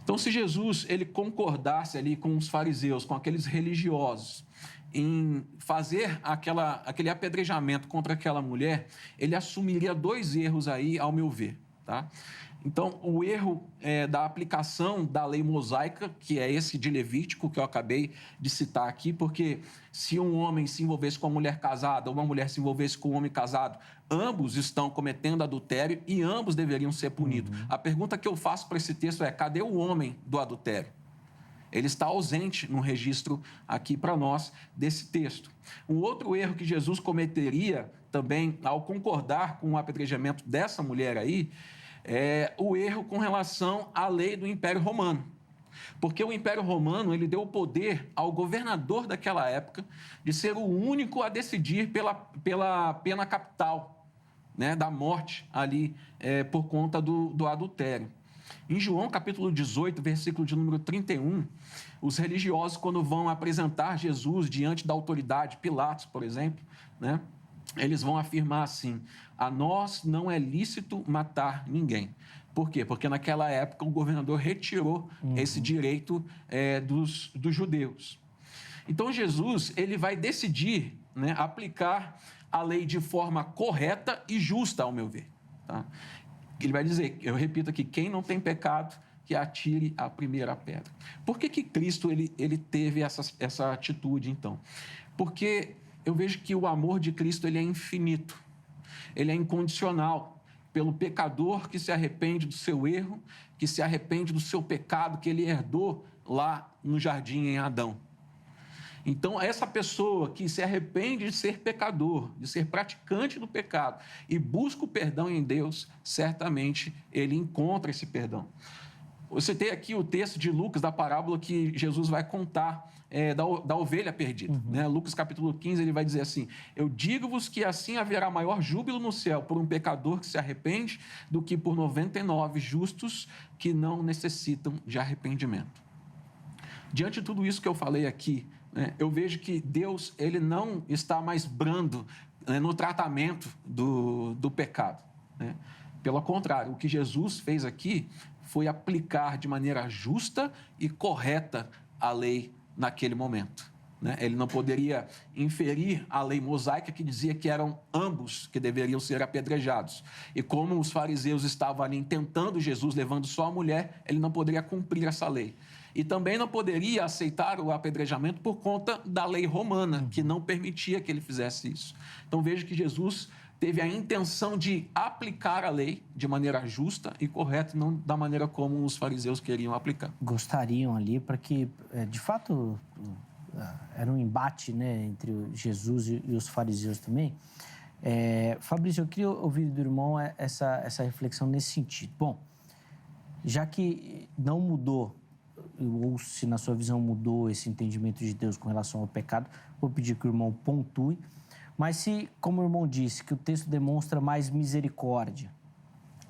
Então, se Jesus ele concordasse ali com os fariseus, com aqueles religiosos, em fazer aquele apedrejamento contra aquela mulher, ele assumiria 2 erros aí, ao meu ver. tá? Então, o erro da aplicação da lei mosaica, que é esse de Levítico, que eu acabei de citar aqui, porque se um homem se envolvesse com uma mulher casada, ou uma mulher se envolvesse com um homem casado, ambos estão cometendo adultério e ambos deveriam ser punidos. A pergunta que eu faço para esse texto é: cadê o homem do adultério? Ele está ausente no registro aqui para nós desse texto. Um outro erro que Jesus cometeria também ao concordar com o apedrejamento dessa mulher aí é o erro com relação à lei do Império Romano. Porque o Império Romano ele deu o poder ao governador daquela época de ser o único a decidir pela pena capital, né, da morte ali por conta do adultério. Em João, capítulo 18, versículo de número 31, os religiosos, quando vão apresentar Jesus diante da autoridade, Pilatos, por exemplo, né, eles vão afirmar assim: a nós não é lícito matar ninguém. Por quê? Porque naquela época o governador retirou esse direito dos judeus. Então Jesus ele vai decidir, né, aplicar a lei de forma correta e justa, ao meu ver. Tá? Ele vai dizer, eu repito aqui, quem não tem pecado, que atire a primeira pedra. Por que Cristo ele teve essa atitude, então? Porque eu vejo que o amor de Cristo ele é infinito, ele é incondicional pelo pecador que se arrepende do seu erro, que se arrepende do seu pecado que ele herdou lá no jardim em Adão. Então, essa pessoa que se arrepende de ser pecador, de ser praticante do pecado e busca o perdão em Deus, certamente ele encontra esse perdão. Eu citei aqui o texto de Lucas, da parábola que Jesus vai contar da ovelha perdida. Né? Lucas capítulo 15, ele vai dizer assim: eu digo-vos que assim haverá maior júbilo no céu por um pecador que se arrepende do que por 99 justos que não necessitam de arrependimento. Diante de tudo isso que eu falei aqui, né, eu vejo que Deus ele não está mais brando, né, no tratamento do pecado. Né? Pelo contrário, o que Jesus fez aqui foi aplicar de maneira justa e correta a lei naquele momento. Né? Ele não poderia inferir a lei mosaica que dizia que eram ambos que deveriam ser apedrejados. E como os fariseus estavam ali tentando Jesus, levando só a mulher, ele não poderia cumprir essa lei. E também não poderia aceitar o apedrejamento por conta da lei romana, que não permitia que ele fizesse isso. Então vejo que Jesus teve a intenção de aplicar a lei de maneira justa e correta, não da maneira como os fariseus queriam aplicar. Gostariam ali para que, de fato, era um embate, né, entre Jesus e os fariseus também. Fabrício, eu queria ouvir do irmão essa reflexão nesse sentido. Bom, já que não mudou, ou se na sua visão mudou esse entendimento de Deus com relação ao pecado, vou pedir que o irmão pontue. Mas se, como o irmão disse, que o texto demonstra mais misericórdia,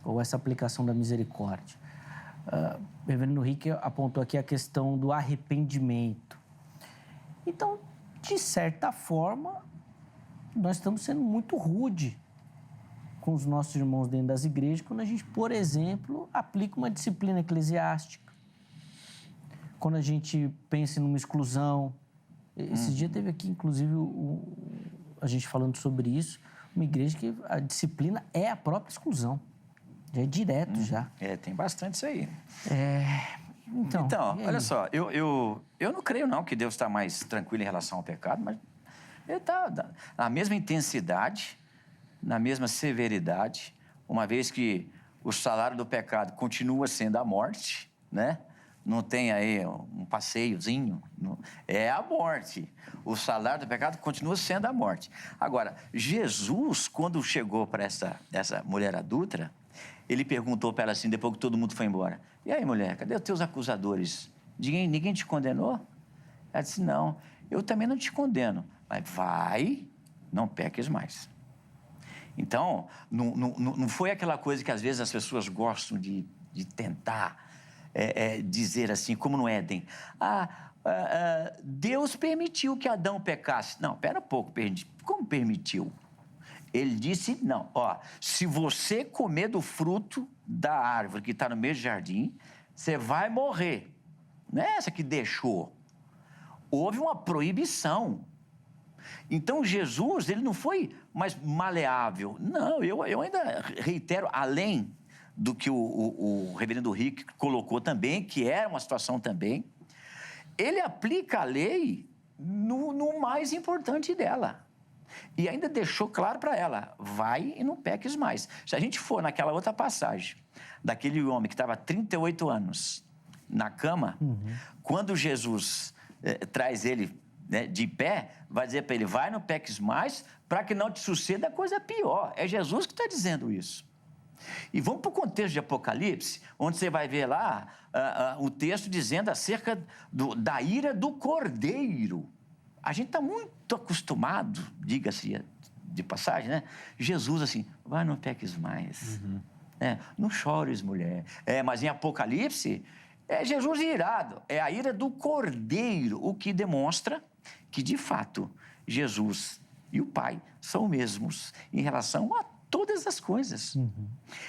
ou essa aplicação da misericórdia, o reverendo Rick apontou aqui a questão do arrependimento. Então, de certa forma, nós estamos sendo muito rude com os nossos irmãos dentro das igrejas quando a gente, por exemplo, aplica uma disciplina eclesiástica, quando a gente pensa numa exclusão. Esse dia teve aqui, inclusive, a gente falando sobre isso, uma igreja que a disciplina é a própria exclusão. Já é direto, já. Tem bastante isso aí. Então olha só, eu não creio não que Deus está mais tranquilo em relação ao pecado, mas ele está na mesma intensidade, na mesma severidade, uma vez que o salário do pecado continua sendo a morte, né? Não tem aí um passeiozinho, é a morte. O salário do pecado continua sendo a morte. Agora, Jesus, quando chegou para essa mulher adúltera, ele perguntou para ela assim, depois que todo mundo foi embora: e aí, mulher, cadê os teus acusadores? Ninguém te condenou? Ela disse: não, eu também não te condeno, mas vai, não peques mais. Então, não foi aquela coisa que às vezes as pessoas gostam de tentar dizer assim, como no Éden: Deus permitiu que Adão pecasse. Não, pera um pouco, como permitiu? Ele disse: não, se você comer do fruto da árvore que está no meio do jardim, você vai morrer. Não é essa que deixou. Houve uma proibição. Então, Jesus, ele não foi mais maleável. Não, eu ainda reitero, além do que o reverendo Rick colocou também, que era uma situação também. Ele aplica a lei no mais importante dela. E ainda deixou claro para ela, vai e não peques mais. Se a gente for naquela outra passagem, daquele homem que estava 38 anos na cama, quando Jesus traz ele, né, de pé, vai dizer para ele, vai, não peques mais, para que não te suceda coisa pior. É Jesus que está dizendo isso. E vamos para o contexto de Apocalipse, onde você vai ver lá o texto dizendo acerca da ira do Cordeiro. A gente está muito acostumado, diga-se de passagem, né? Jesus assim, vai, não peques mais. Não chores, mulher. Mas em Apocalipse, é Jesus irado. É a ira do Cordeiro, o que demonstra que, de fato, Jesus e o Pai são mesmos em relação a todas as coisas.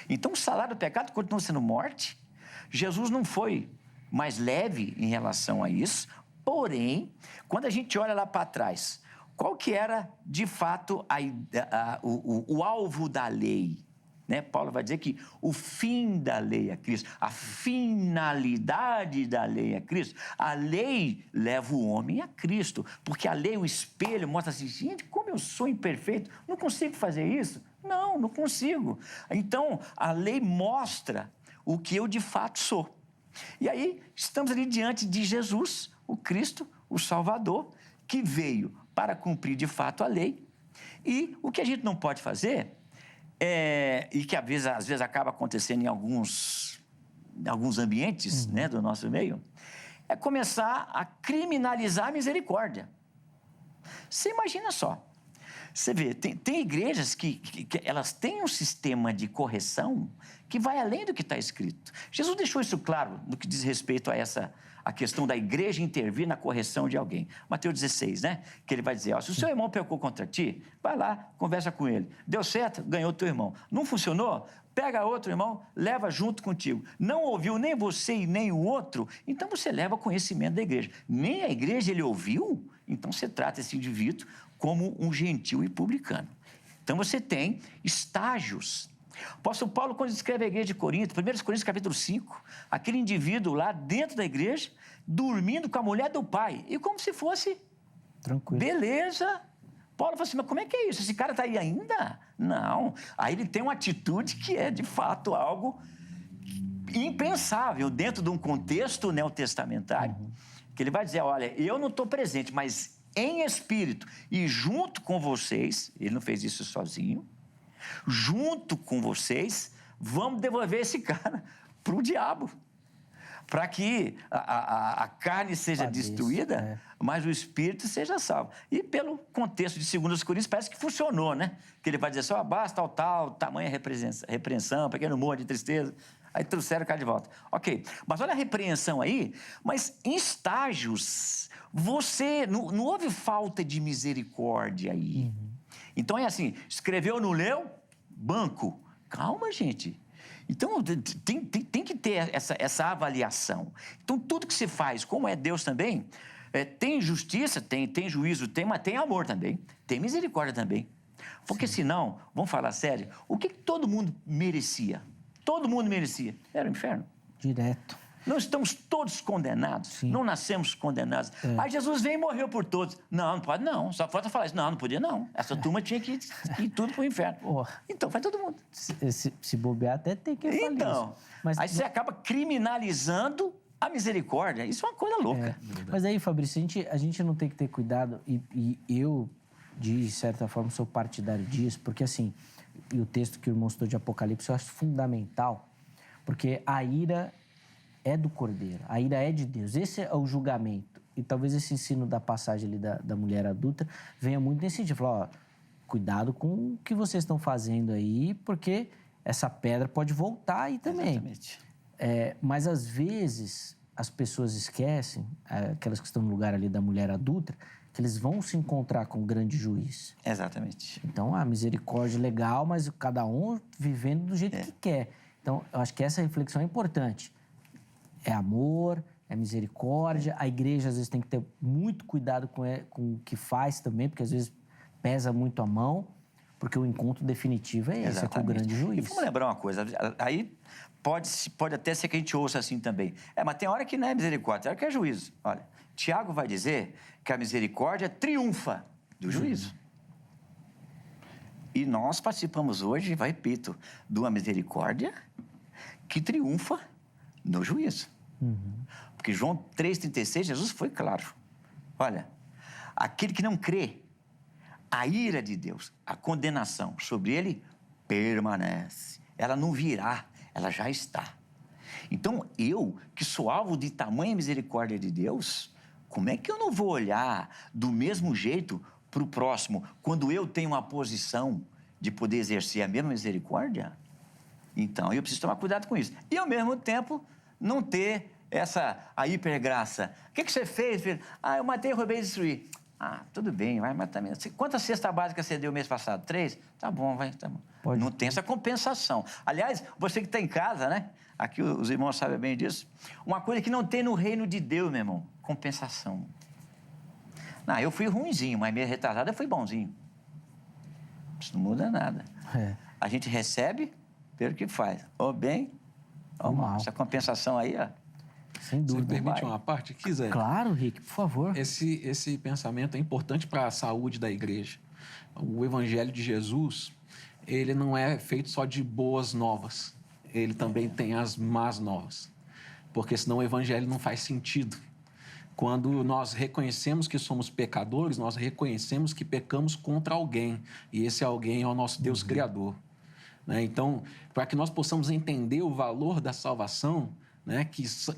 Então, o salário do pecado continua sendo morte. Jesus não foi mais leve em relação a isso. Porém, quando a gente olha lá para trás, qual que era, de fato, o alvo da lei? Né? Paulo vai dizer que o fim da lei é Cristo, a finalidade da lei é Cristo. A lei leva o homem a Cristo, porque a lei, o espelho, mostra assim, gente, como eu sou imperfeito, não consigo fazer isso? Não consigo. Então, a lei mostra o que eu de fato sou. E aí, estamos ali diante de Jesus, o Cristo, o Salvador, que veio para cumprir de fato a lei. E o que a gente não pode fazer, e que às vezes acaba acontecendo em alguns ambientes, né, do nosso meio, é começar a criminalizar a misericórdia. Você imagina só. Você vê, tem igrejas que elas têm um sistema de correção que vai além do que está escrito. Jesus deixou isso claro no que diz respeito a questão da igreja intervir na correção de alguém. Mateus 16, né? Que ele vai dizer, se o seu irmão pecou contra ti, vai lá, conversa com ele. Deu certo? Ganhou teu irmão. Não funcionou? Pega outro irmão, leva junto contigo. Não ouviu nem você e nem o outro, então você leva conhecimento da igreja. Nem a igreja ele ouviu, então você trata esse indivíduo como um gentil e publicano. Então você tem estágios. O apóstolo Paulo, quando escreve a igreja de Corinto, 1 Coríntios capítulo 5, aquele indivíduo lá dentro da igreja, dormindo com a mulher do pai, e como se fosse tranquilo. Beleza. Paulo fala assim, mas como é que é isso? Esse cara está aí ainda? Não. Aí ele tem uma atitude que é, de fato, algo impensável dentro de um contexto neotestamentário, que ele vai dizer, olha, eu não estou presente, mas em espírito e junto com vocês, ele não fez isso sozinho, junto com vocês, vamos devolver esse cara para o diabo, para que a carne seja destruída, mas o espírito seja salvo. E pelo contexto de 2 Coríntios, parece que funcionou, né? Que ele vai dizer só, basta tal, tamanha repreensão, pequeno morro de tristeza. Aí trouxeram o cara de volta. Ok, mas olha a repreensão aí, mas em estágios, não houve falta de misericórdia aí. Então é assim, escreveu, não leu, banco. Calma, gente. Então tem que ter essa avaliação. Então tudo que se faz, como é Deus também, tem justiça, tem juízo, mas tem amor também, tem misericórdia também. Porque senão, vamos falar sério, o que todo mundo merecia? Todo mundo merecia. Era o inferno. Direto. Não estamos todos condenados. Sim. Não nascemos condenados. Aí Jesus veio e morreu por todos. Não pode não. Só falta falar isso. Não podia não. Essa turma tinha que ir tudo para o inferno. Então, vai todo mundo. Se bobear, até tem que falar isso. Mas aí você acaba criminalizando a misericórdia. Isso é uma coisa louca. Mas aí, Fabrício, a gente não tem que ter cuidado. E eu, de certa forma, sou partidário disso. Porque, assim, e o texto que o irmão citou de Apocalipse, eu acho fundamental. Porque a ira é do Cordeiro, a ira é de Deus. Esse é o julgamento. E talvez esse ensino da passagem ali da mulher adulta venha muito nesse sentido. Falar, cuidado com o que vocês estão fazendo aí, porque essa pedra pode voltar aí também. Exatamente. Mas, às vezes, as pessoas esquecem, aquelas que estão no lugar ali da mulher adulta, que eles vão se encontrar com o grande juiz. Exatamente. Então, a misericórdia é legal, mas cada um vivendo do jeito que quer. Então, eu acho que essa reflexão é importante. É amor, é misericórdia. A igreja, às vezes, tem que ter muito cuidado com o que faz também, porque, às vezes, pesa muito a mão. Porque o encontro definitivo é esse, é com o grande juiz. E vamos lembrar uma coisa, aí pode até ser que a gente ouça assim também. Mas tem hora que não é misericórdia, tem hora que é juízo. Olha, Tiago vai dizer que a misericórdia triunfa do juízo. E nós participamos hoje, repito, de uma misericórdia que triunfa no juízo. Porque João 3,36, Jesus foi claro. Olha, aquele que não crê, a ira de Deus, a condenação sobre ele permanece. Ela não virá, ela já está. Então, eu, que sou alvo de tamanha misericórdia de Deus, como é que eu não vou olhar do mesmo jeito para o próximo, quando eu tenho uma posição de poder exercer a mesma misericórdia? Então, eu preciso tomar cuidado com isso. E, ao mesmo tempo, não ter a hipergraça. O que você fez, filho? Eu matei, roubei e destruí. Tudo bem, vai matar mesmo. Quantas cestas básicas você deu mês passado? 3? Tá bom, vai, tá bom. Pode. Não tem essa compensação. Aliás, você que está em casa, né? Aqui os irmãos sabem bem disso. Uma coisa que não tem no reino de Deus, meu irmão, compensação. Eu fui ruinzinho, mas meio retrasado eu fui bonzinho. Isso não muda nada. A gente recebe pelo que faz. Ou bem, ou mal. Essa compensação aí, sem dúvida. Você permite uma parte aqui, Zé? Claro, Rick, por favor. Esse pensamento é importante para a saúde da igreja. O evangelho de Jesus, ele não é feito só de boas novas. Ele também tem as más novas. Porque senão o evangelho não faz sentido. Quando nós reconhecemos que somos pecadores, nós reconhecemos que pecamos contra alguém. E esse alguém é o nosso Deus Criador. Então, para que nós possamos entender o valor da salvação,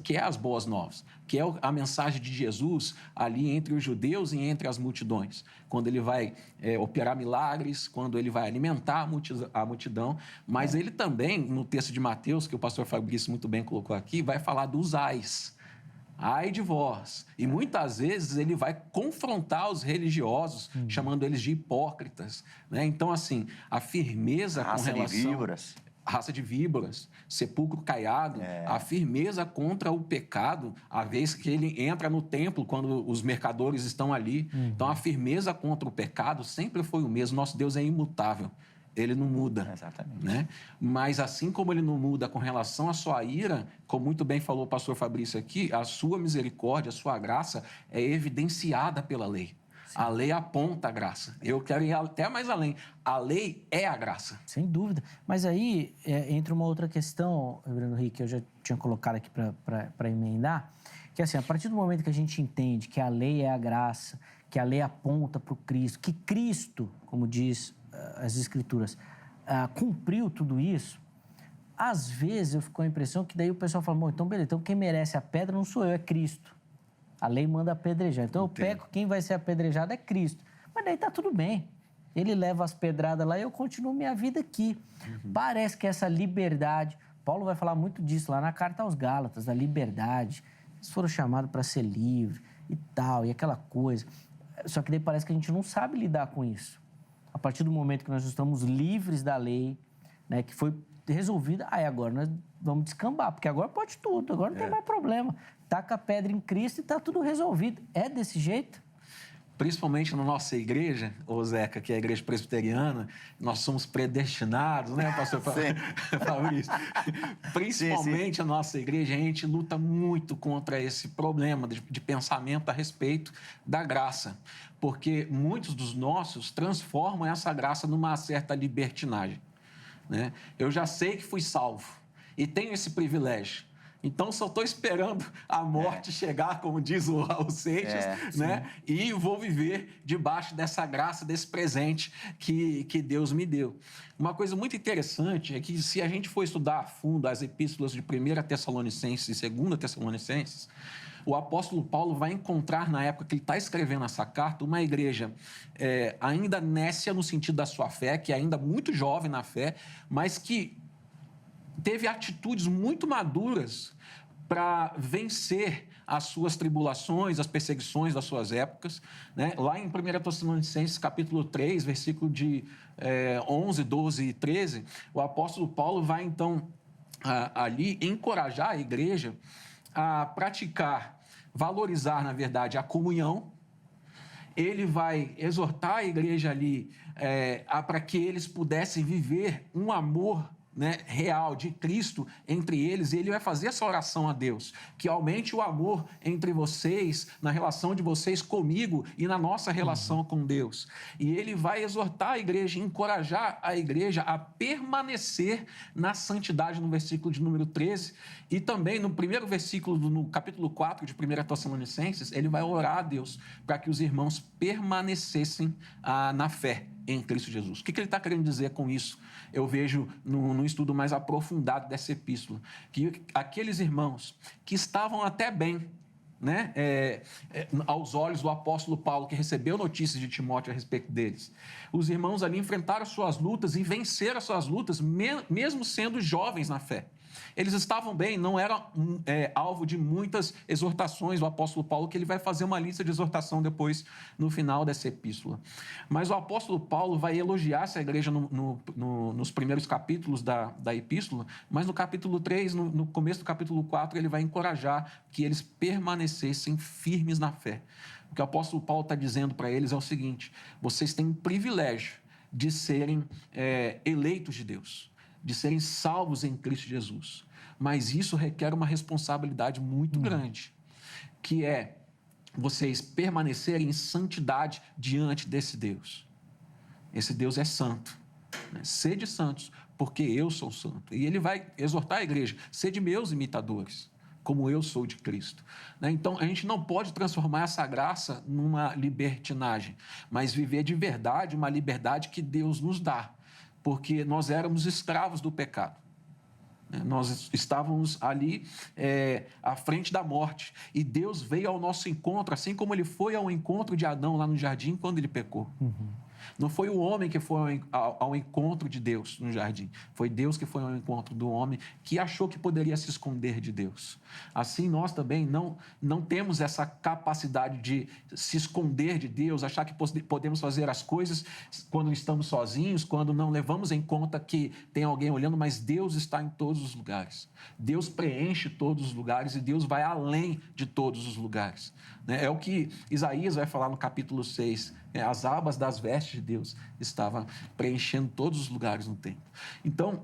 que é as boas novas, que é a mensagem de Jesus ali entre os judeus e entre as multidões, quando ele vai operar milagres, quando ele vai alimentar a multidão, mas ele também, no texto de Mateus, que o pastor Fabrício muito bem colocou aqui, vai falar dos ais. Ai de vós. E muitas vezes ele vai confrontar os religiosos, chamando eles de hipócritas. Então, assim, a firmeza com relação... Raça de víboras, sepulcro caiado, a firmeza contra o pecado, a vez que ele entra no templo quando os mercadores estão ali. Então, a firmeza contra o pecado sempre foi o mesmo. Nosso Deus é imutável. Ele não muda. Exatamente. Mas assim como ele não muda com relação à sua ira, como muito bem falou o pastor Fabrício aqui, a sua misericórdia, a sua graça é evidenciada pela lei. Sim. A lei aponta a graça. Eu quero ir até mais além. A lei é a graça. Sem dúvida. Mas aí entra uma outra questão, Reverendo Rick, que eu já tinha colocado aqui para emendar, que assim, a partir do momento que a gente entende que a lei é a graça, que a lei aponta para o Cristo, que Cristo, como diz as Escrituras, cumpriu tudo isso, às vezes eu fico com a impressão que daí o pessoal fala, bom, então beleza, então quem merece a pedra não sou eu, é Cristo. A lei manda apedrejar. Então eu peco, quem vai ser apedrejado é Cristo. Mas daí tá tudo bem. Ele leva as pedradas lá e eu continuo minha vida aqui. Parece que essa liberdade... Paulo vai falar muito disso lá na carta aos Gálatas, da liberdade. Eles foram chamados para ser livre e tal, e aquela coisa. Só que daí parece que a gente não sabe lidar com isso. A partir do momento que nós estamos livres da lei, que foi resolvida, aí agora nós vamos descambar, porque agora pode tudo, agora não tem mais problema. Taca a pedra em Cristo e está tudo resolvido. É desse jeito? Principalmente na nossa igreja, ô Zeca, que é a igreja presbiteriana, nós somos predestinados, né, pastor Fabrício? Principalmente a nossa igreja, a gente luta muito contra esse problema de pensamento a respeito da graça. Porque muitos dos nossos transformam essa graça numa certa libertinagem. Eu já sei que fui salvo e tenho esse privilégio. Então, só estou esperando a morte chegar, como diz o Raul Seixas, e vou viver debaixo dessa graça, desse presente que Deus me deu. Uma coisa muito interessante é que, se a gente for estudar a fundo as epístolas de 1 Tessalonicenses e 2 Tessalonicenses, o apóstolo Paulo vai encontrar, na época que ele está escrevendo essa carta, uma igreja ainda nécia no sentido da sua fé, que é ainda muito jovem na fé, mas que teve atitudes muito maduras para vencer as suas tribulações, as perseguições das suas épocas. Lá em 1 Tessalonicenses, capítulo 3, versículo de 11, 12 e 13, o apóstolo Paulo vai, então, ali encorajar a igreja a praticar, valorizar, na verdade, a comunhão ele vai exortar a igreja ali para que eles pudessem viver um amor, né, real de Cristo entre eles, e ele vai fazer essa oração a Deus, que aumente o amor entre vocês, na relação de vocês comigo e na nossa relação com Deus. E ele vai exortar a igreja, encorajar a igreja a permanecer na santidade, no versículo de número 13, e também no primeiro versículo, no capítulo 4 de 1 Tessalonicenses, ele vai orar a Deus para que os irmãos permanecessem na fé em Cristo Jesus. O que ele está querendo dizer com isso? Eu vejo num estudo mais aprofundado dessa epístola, que aqueles irmãos que estavam até bem, né, aos olhos do apóstolo Paulo, que recebeu notícias de Timóteo a respeito deles, os irmãos ali enfrentaram suas lutas e venceram as suas lutas, mesmo sendo jovens na fé. Eles estavam bem, não eram alvo de muitas exortações do apóstolo Paulo, que ele vai fazer uma lista de exortação depois, no final dessa epístola. Mas o apóstolo Paulo vai elogiar essa igreja nos primeiros capítulos da epístola, mas no capítulo 3, no começo do capítulo 4, ele vai encorajar que eles permanecessem firmes na fé. O que o apóstolo Paulo está dizendo para eles é o seguinte: vocês têm o privilégio de serem eleitos de Deus, de serem salvos em Cristo Jesus. Mas isso requer uma responsabilidade muito grande, que é vocês permanecerem em santidade diante desse Deus. Esse Deus é santo, né? Sede santos, porque eu sou santo. E ele vai exortar a igreja: sede meus imitadores, como eu sou de Cristo. Então, a gente não pode transformar essa graça numa libertinagem, mas viver de verdade uma liberdade que Deus nos dá, porque nós éramos escravos do pecado. Nós estávamos ali à frente da morte, e Deus veio ao nosso encontro, assim como ele foi ao encontro de Adão lá no jardim quando ele pecou. Não foi o homem que foi ao encontro de Deus no jardim. Foi Deus que foi ao encontro do homem, que achou que poderia se esconder de Deus. Assim, nós também não temos essa capacidade de se esconder de Deus, achar que podemos fazer as coisas quando estamos sozinhos, quando não levamos em conta que tem alguém olhando, mas Deus está em todos os lugares. Deus preenche todos os lugares e Deus vai além de todos os lugares. É o que Isaías vai falar no capítulo 6. As abas das vestes de Deus estavam preenchendo todos os lugares no templo. Então,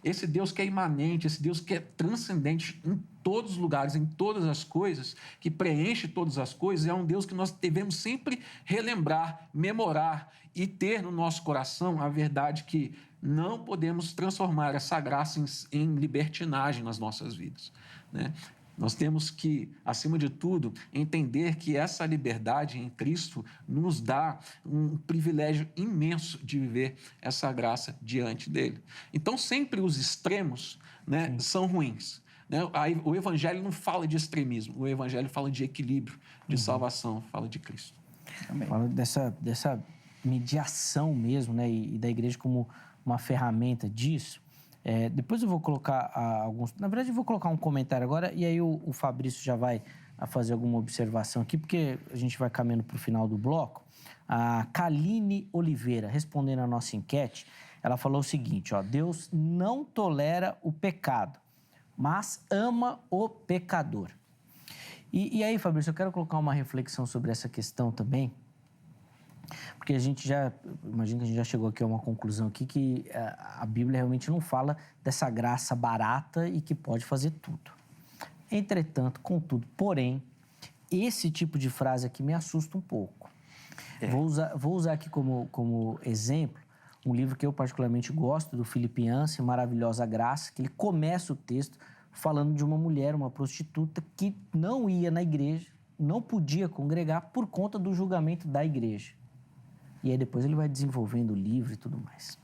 esse Deus que é imanente, esse Deus que é transcendente em todos os lugares, em todas as coisas, que preenche todas as coisas, é um Deus que nós devemos sempre relembrar, memorar e ter no nosso coração a verdade que não podemos transformar essa graça em libertinagem nas nossas vidas, né? Nós temos que, acima de tudo, entender que essa liberdade em Cristo nos dá um privilégio imenso de viver essa graça diante dele. Então, sempre os extremos, né, são ruins, né? Aí, o Evangelho não fala de extremismo, o Evangelho fala de equilíbrio, de salvação, fala de Cristo. Amém. Fala dessa mediação mesmo, né, e da igreja como uma ferramenta disso. Depois eu vou colocar alguns... Na verdade, eu vou colocar um comentário agora, e aí o Fabrício já vai fazer alguma observação aqui, porque a gente vai caminhando para o final do bloco. A Kaline Oliveira, respondendo a nossa enquete, ela falou o seguinte: Deus não tolera o pecado, mas ama o pecador. E aí, Fabrício, eu quero colocar uma reflexão sobre essa questão também, porque imagino que a gente já chegou aqui a uma conclusão aqui que a Bíblia realmente não fala dessa graça barata e que pode fazer tudo. Entretanto, contudo, porém, esse tipo de frase aqui me assusta um pouco. Vou usar aqui como exemplo um livro que eu particularmente gosto, do Philip Yancey, Maravilhosa Graça, que ele começa o texto falando de uma mulher, uma prostituta, que não ia na igreja, não podia congregar por conta do julgamento da igreja. E aí depois ele vai desenvolvendo o livro e tudo mais.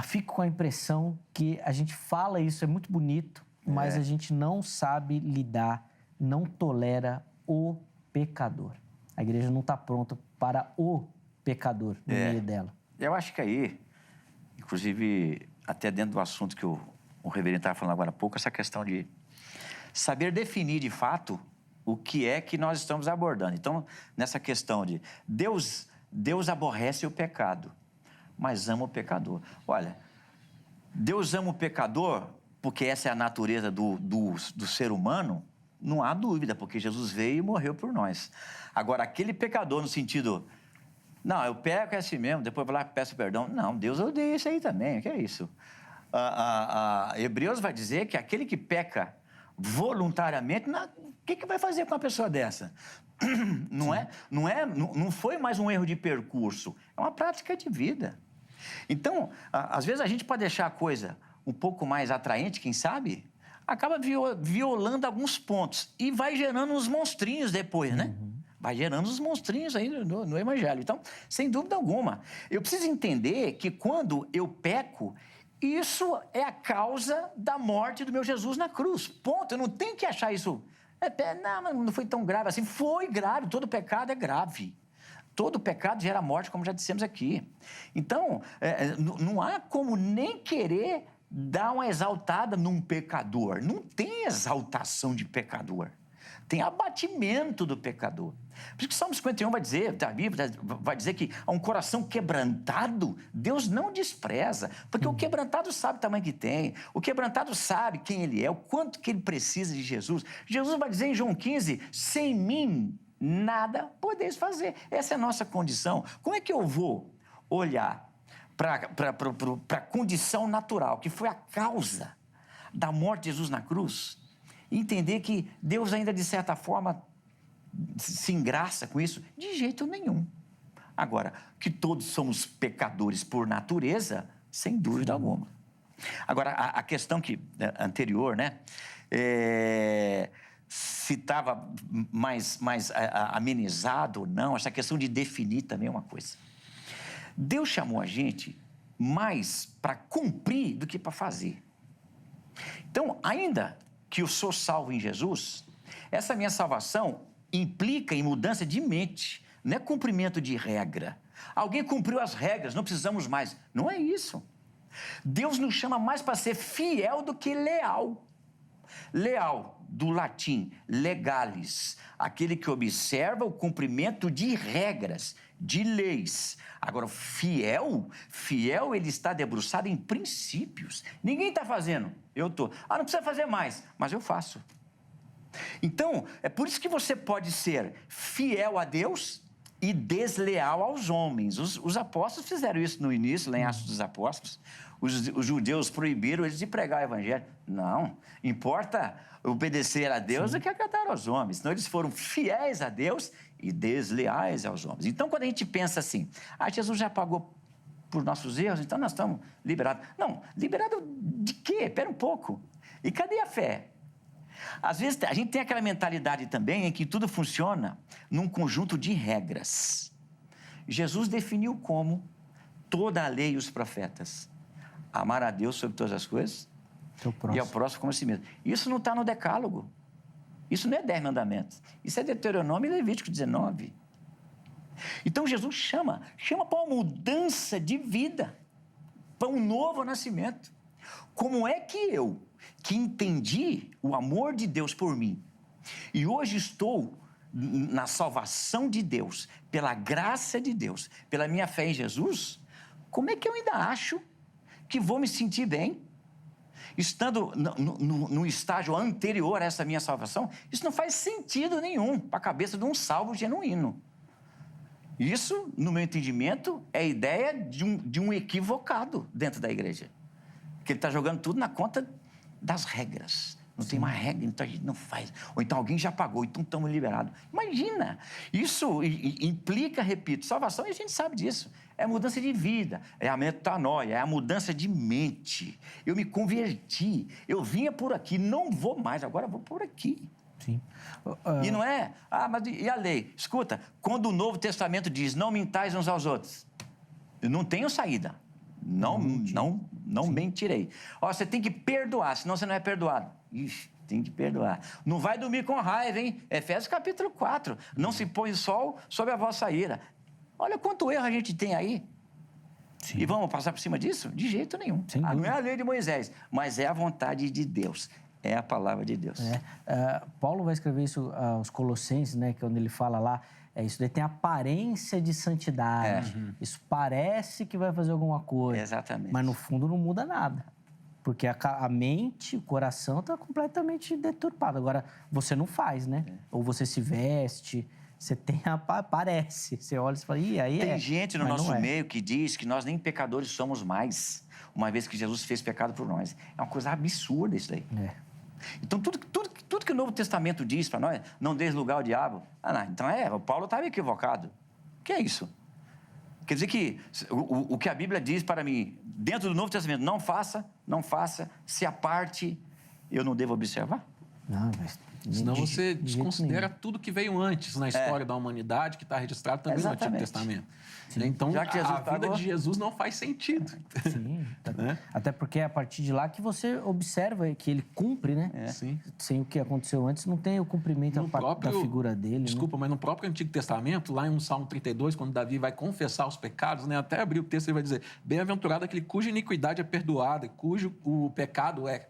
Fico com a impressão que a gente fala isso, é muito bonito, mas a gente não sabe lidar, não tolera o pecador. A igreja não está pronta para o pecador no meio dela. Eu acho que aí, inclusive, até dentro do assunto que o reverendo estava falando agora há pouco, essa questão de saber definir de fato o que é que nós estamos abordando. Então, nessa questão de Deus aborrece o pecado, mas ama o pecador. Olha, Deus ama o pecador porque essa é a natureza do ser humano, Não há dúvida, porque Jesus veio e morreu por nós. Agora, aquele pecador no sentido, não, eu peco é assim mesmo, depois vou lá e peço perdão. Não, Deus odeia isso aí também, o que é isso? Hebreus vai dizer que aquele que peca voluntariamente, o que vai fazer com uma pessoa dessa? Não foi mais um erro de percurso, é uma prática de vida. Então, às vezes a gente pode deixar a coisa um pouco mais atraente, quem sabe, acaba violando alguns pontos e vai gerando uns monstrinhos depois, né? Vai gerando uns monstrinhos aí no Evangelho. Então, sem dúvida alguma, eu preciso entender que quando eu peco, isso é a causa da morte do meu Jesus na cruz. Ponto. Eu não tenho que achar isso... não foi tão grave assim. Foi grave. Todo pecado é grave. Todo pecado gera morte, como já dissemos aqui. Então, não há como nem querer dar uma exaltada num pecador. Não tem exaltação de pecador. Tem abatimento do pecador. Por isso que Salmo 51 vai dizer, a Bíblia vai dizer que a um coração quebrantado, Deus não despreza. Porque o quebrantado sabe o tamanho que tem. O quebrantado sabe quem ele é, o quanto que ele precisa de Jesus. Jesus vai dizer em João 15, sem mim nada podeis fazer. Essa é a nossa condição. Como é que eu vou olhar para a condição natural, que foi a causa da morte de Jesus na cruz, e entender que Deus ainda, de certa forma, se engraça com isso? De jeito nenhum. Agora, que todos somos pecadores por natureza, sem dúvida alguma. Agora, a questão anterior, né? Se estava mais amenizado ou não, essa questão de definir também é uma coisa. Deus chamou a gente mais para cumprir do que para fazer. Então, ainda que eu sou salvo em Jesus, essa minha salvação implica em mudança de mente, não é cumprimento de regra. Alguém cumpriu as regras, não precisamos mais. Não é isso. Deus nos chama mais para ser fiel do que leal. Leal, do latim, legalis, aquele que observa o cumprimento de regras, de leis. Agora, fiel, ele está debruçado em princípios. Ninguém está fazendo, eu estou. Não precisa fazer mais, mas eu faço. Então, é por isso que você pode ser fiel a Deus e desleal aos homens. Os apóstolos fizeram isso no início, lá em Atos dos Apóstolos. Os judeus proibiram eles de pregar o evangelho. Não, importa obedecer a Deus do que acatar aos homens. Senão eles foram fiéis a Deus e desleais aos homens. Então, quando a gente pensa assim, Jesus já pagou por nossos erros, então nós estamos liberados. Não, liberado de quê? Espera um pouco. E cadê a fé? Às vezes a gente tem aquela mentalidade também em que tudo funciona num conjunto de regras. Jesus definiu como toda a lei e os profetas. Amar a Deus sobre todas as coisas e ao próximo como a si mesmo. Isso não está no decálogo. Isso não é 10 mandamentos. Isso é Deuteronômio e Levítico 19. Então Jesus chama para uma mudança de vida, para um novo nascimento. Como é que eu, que entendi o amor de Deus por mim, e hoje estou na salvação de Deus, pela graça de Deus, pela minha fé em Jesus, como é que eu ainda acho que vou me sentir bem, estando no estágio anterior a essa minha salvação? Isso não faz sentido nenhum para a cabeça de um salvo genuíno. Isso, no meu entendimento, é a ideia de um equivocado dentro da igreja. Que ele está jogando tudo na conta das regras. Não tem uma regra, então a gente não faz. Ou então alguém já pagou, então estamos liberados. Imagina! Isso implica, repito, salvação, e a gente sabe disso. É a mudança de vida, é a metanoia, é a mudança de mente. Eu me converti, eu vinha por aqui, não vou mais, agora vou por aqui. Sim. E não é, mas e a lei? Escuta, quando o Novo Testamento diz, não mintais uns aos outros, eu não tenho saída. Não mentirei. Você tem que perdoar, senão você não é perdoado. Ixi, tem que perdoar. Não vai dormir com raiva, hein? Efésios capítulo 4. Não se põe o sol sobre a vossa ira. Olha quanto erro a gente tem aí. Sim. E vamos passar por cima disso? De jeito nenhum. Não é a lei de Moisés, mas é a vontade de Deus. É a palavra de Deus. Paulo vai escrever isso aos Colossenses, né? Que quando ele fala lá, isso daí tem aparência de santidade. Isso parece que vai fazer alguma coisa. Exatamente. Mas no fundo não muda nada. Porque a mente, o coração está completamente deturpado. Agora, você não faz, né? Ou você se veste, você tem parece. Você olha e fala, ih, aí Tem gente no Mas nosso não é. meio que diz que nós nem pecadores somos mais, uma vez que Jesus fez pecado por nós. É uma coisa absurda isso daí. Então, tudo que o Novo Testamento diz para nós, não dês lugar ao diabo. Então o Paulo estava equivocado. O que é isso? Quer dizer que o que a Bíblia diz para mim, dentro do Novo Testamento, não faça, se aparte, eu não devo observar? Não, mas... Senão você desconsidera tudo que veio antes na história da humanidade, que está registrado também no Antigo Testamento. Então, Já que Jesus a vida de Jesus não faz sentido. Sim, até porque é a partir de lá que você observa que ele cumpre, né? Sim. Sem o que aconteceu antes, não tem o cumprimento da figura dele. Desculpa, mas no próprio Antigo Testamento, lá em Salmo 32, quando Davi vai confessar os pecados, né? Até abrir o texto, ele vai dizer, bem-aventurado aquele cuja iniquidade é perdoada, cujo o pecado é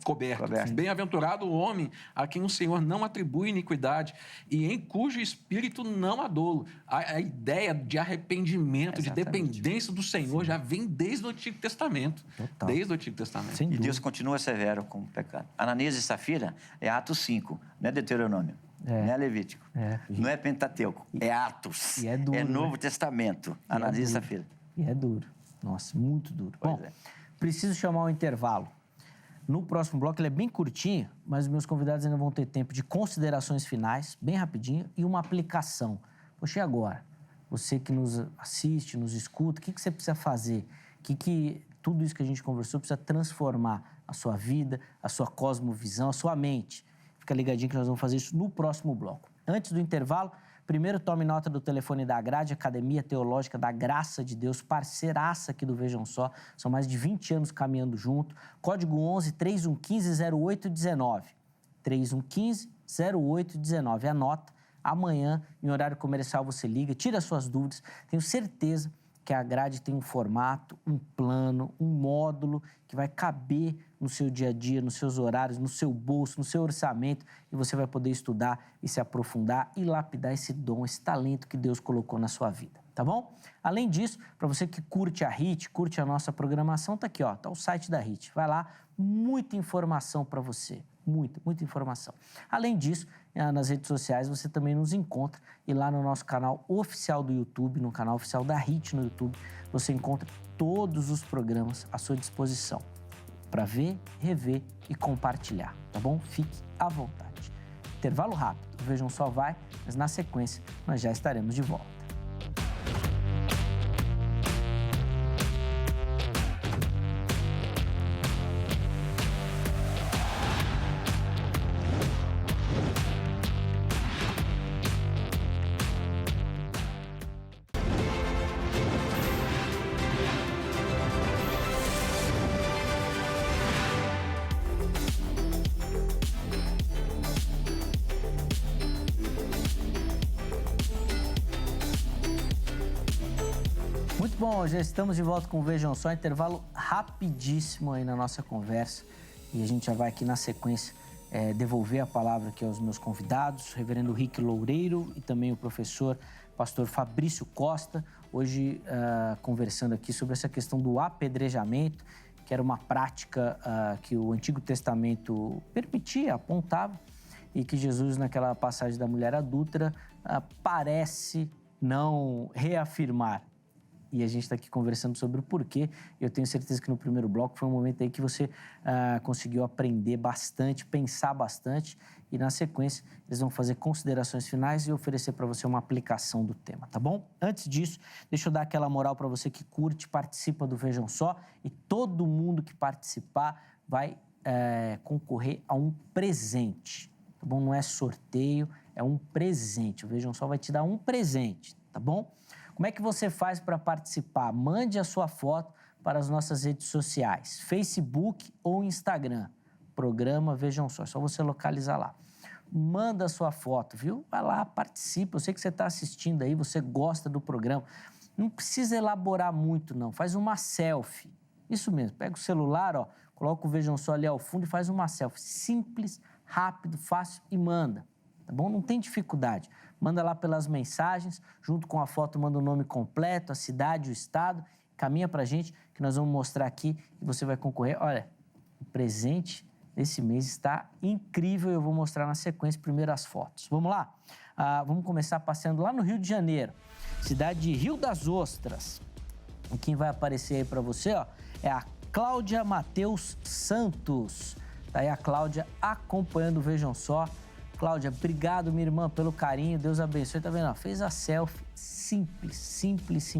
coberto. Bem-aventurado o homem a quem o Senhor não atribui iniquidade e em cujo espírito não há dolo. A ideia de arrependimento, de dependência do Senhor já vem desde o Antigo Testamento. Total. Desde o Antigo Testamento. E Deus continua severo com o pecado. Ananias e Safira é Atos 5, não é Deuteronômio, não é Levítico, não é Pentateuco, é Atos. E é duro, é Novo né? Testamento, Ananias e Safira. E é duro. Nossa, muito duro. Bom, preciso chamar um intervalo. No próximo bloco, ele é bem curtinho, mas os meus convidados ainda vão ter tempo de considerações finais, bem rapidinho, e uma aplicação. Poxa, e agora? Você que nos assiste, nos escuta, o que você precisa fazer? Que tudo isso que a gente conversou precisa transformar a sua vida, a sua cosmovisão, a sua mente. Fica ligadinho que nós vamos fazer isso no próximo bloco. Antes do intervalo, primeiro tome nota do telefone da Grade, Academia Teológica da Graça de Deus, parceiraça aqui do Vejam Só. São mais de 20 anos caminhando junto. Código 11 3115 0819. 3115 0819. Anota. Amanhã, em horário comercial, você liga, tira suas dúvidas. Tenho certeza que a Grade tem um formato, um plano, um módulo que vai caber no seu dia a dia, nos seus horários, no seu bolso, no seu orçamento, e você vai poder estudar e se aprofundar e lapidar esse dom, esse talento que Deus colocou na sua vida, tá bom? Além disso, para você que curte a HIT, curte a nossa programação, tá aqui, ó, tá o site da HIT. Vai lá, muita informação para você. Muita informação. Além disso, nas redes sociais você também nos encontra e lá no nosso canal oficial do YouTube, no canal oficial da HIT no YouTube, você encontra todos os programas à sua disposição para ver, rever e compartilhar, tá bom? Fique à vontade. Intervalo rápido, Vejam Só vai, mas na sequência nós já estaremos de volta. Bom, já estamos de volta com o Vejam Só, intervalo rapidíssimo aí na nossa conversa e a gente já vai aqui na sequência devolver a palavra aqui aos meus convidados, o reverendo Rick Loureiro e também o professor pastor Fabrício Costa, hoje conversando aqui sobre essa questão do apedrejamento, que era uma prática que o Antigo Testamento permitia, apontava, e que Jesus, naquela passagem da mulher adúltera, parece não reafirmar. E a gente está aqui conversando sobre o porquê. Eu tenho certeza que no primeiro bloco foi um momento aí que você conseguiu aprender bastante, pensar bastante. E na sequência, eles vão fazer considerações finais e oferecer para você uma aplicação do tema, tá bom? Antes disso, deixa eu dar aquela moral para você que curte, participa do Vejam Só. E todo mundo que participar vai concorrer a um presente, tá bom? Não é sorteio, é um presente. O Vejam Só vai te dar um presente, tá bom? Como é que você faz para participar? Mande a sua foto para as nossas redes sociais, Facebook ou Instagram. Programa Vejam Só, é só você localizar lá. Manda a sua foto, viu? Vai lá, participa. Eu sei que você está assistindo aí, você gosta do programa. Não precisa elaborar muito, não. Faz uma selfie. Isso mesmo, pega o celular, ó, coloca o Vejam Só ali ao fundo e faz uma selfie. Simples, rápido, fácil e manda. Tá bom? Não tem dificuldade. Manda lá pelas mensagens, junto com a foto manda o nome completo, a cidade, o estado. caminha pra gente, que nós vamos mostrar aqui e você vai concorrer. Olha, o presente desse mês está incrível, eu vou mostrar na sequência primeiro as fotos. Vamos lá? Vamos começar passeando lá no Rio de Janeiro, cidade de Rio das Ostras. E quem vai aparecer aí para você, ó, é a Cláudia Matheus Santos. Tá aí a Cláudia acompanhando, vejam só. Cláudia, obrigado, minha irmã, pelo carinho, Deus abençoe. Tá vendo? Ó, fez a selfie simples,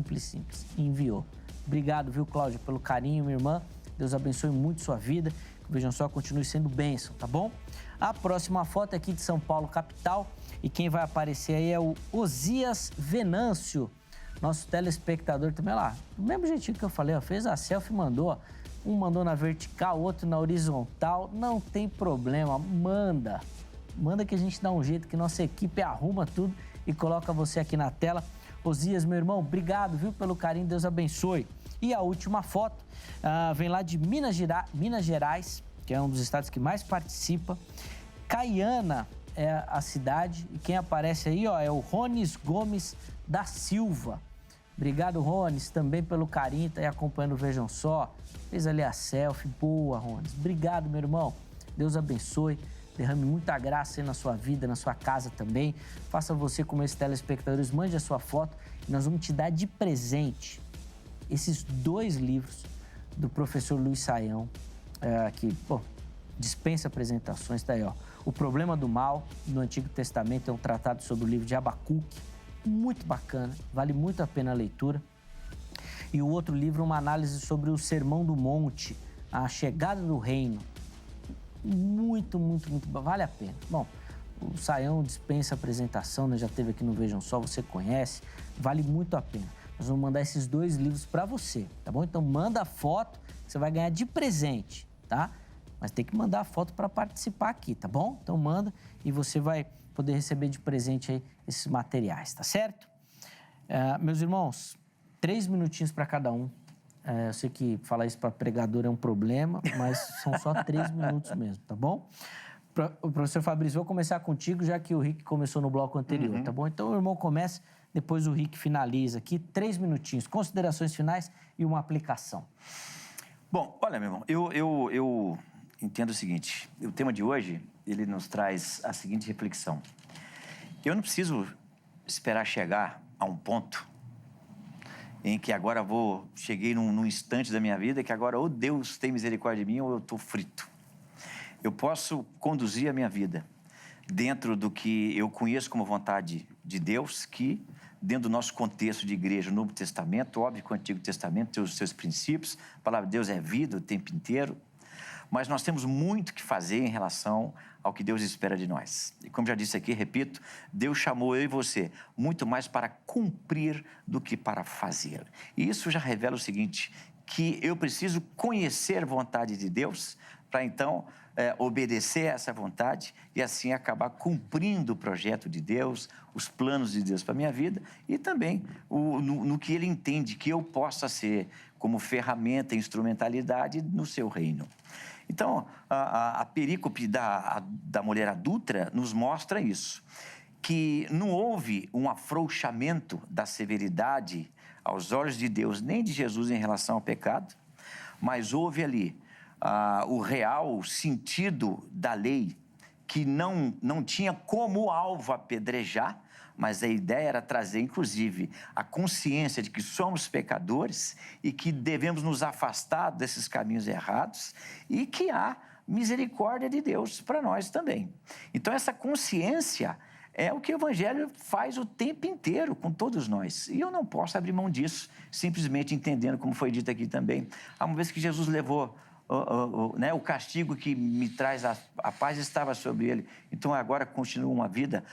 e enviou. Obrigado, viu, Cláudia, pelo carinho, minha irmã. Deus abençoe muito sua vida. Vejam só, continue sendo bênção, tá bom? A próxima foto é aqui de São Paulo, capital. E quem vai aparecer aí é o Osias Venâncio, nosso telespectador também, olha lá. Do mesmo jeitinho que eu falei, ó, fez a selfie e mandou. Um mandou na vertical, outro na horizontal. Não tem problema, manda. Manda que a gente dá um jeito, que nossa equipe arruma tudo e coloca você aqui na tela. Osias, meu irmão, obrigado, viu, pelo carinho, Deus abençoe. E a última foto vem lá de Minas Gerais, que é um dos estados que mais participa. Caiana é a cidade e quem aparece aí, ó, é o Rones Gomes da Silva. Obrigado, Rones, também pelo carinho, tá aí acompanhando, vejam só. Fez ali a selfie, boa, Rones. Obrigado, meu irmão, Deus abençoe. Derrame muita graça aí na sua vida, na sua casa também. Faça você como esses telespectadores, mande a sua foto e nós vamos te dar de presente esses 2 livros do professor Luiz Saião, que, dispensa apresentações, tá aí, ó. O Problema do Mal, no Antigo Testamento, é um tratado sobre o livro de Abacuque, muito bacana, vale muito a pena a leitura. E o outro livro, uma análise sobre o Sermão do Monte, a chegada do reino. Muito, vale a pena. Bom, o Saião dispensa apresentação, né? Já teve aqui no Vejam Só, você conhece, vale muito a pena. Nós vamos mandar esses 2 livros para você, tá bom? Então manda a foto, você vai ganhar de presente, tá? Mas tem que mandar a foto para participar aqui, tá bom? Então manda e você vai poder receber de presente aí esses materiais, tá certo? Meus irmãos, 3 minutinhos para cada um. Eu sei que falar isso para pregador é um problema, mas são só 3 minutos mesmo, tá bom? O professor Fabrício, vou começar contigo, já que o Rick começou no bloco anterior, tá bom? Então o irmão começa, depois o Rick finaliza aqui. 3 minutinhos, considerações finais e uma aplicação. Bom, olha, meu irmão, eu entendo o seguinte, o tema de hoje, ele nos traz a seguinte reflexão. Eu não preciso esperar chegar a um ponto em que agora cheguei num instante da minha vida que agora ou Deus tem misericórdia de mim ou eu estou frito. Eu posso conduzir a minha vida dentro do que eu conheço como vontade de Deus, que dentro do nosso contexto de igreja, o Novo Testamento, óbvio que o Antigo Testamento tem os seus princípios, a palavra de Deus é vida o tempo inteiro, mas nós temos muito que fazer em relação ao que Deus espera de nós. E como já disse aqui, repito, Deus chamou eu e você muito mais para cumprir do que para fazer. E isso já revela o seguinte, que eu preciso conhecer a vontade de Deus para então obedecer a essa vontade e assim acabar cumprindo o projeto de Deus, os planos de Deus para a minha vida e também no que Ele entende que eu possa ser como ferramenta, instrumentalidade no seu reino. Então, a perícope da mulher adúltera nos mostra isso, que não houve um afrouxamento da severidade aos olhos de Deus, nem de Jesus em relação ao pecado, mas houve ali o real sentido da lei, que não tinha como alvo apedrejar, mas a ideia era trazer, inclusive, a consciência de que somos pecadores e que devemos nos afastar desses caminhos errados e que há misericórdia de Deus para nós também. Então, essa consciência é o que o Evangelho faz o tempo inteiro com todos nós. E eu não posso abrir mão disso, simplesmente entendendo, como foi dito aqui também, uma vez que Jesus levou o castigo que me traz a paz estava sobre ele. Então, agora continua uma vida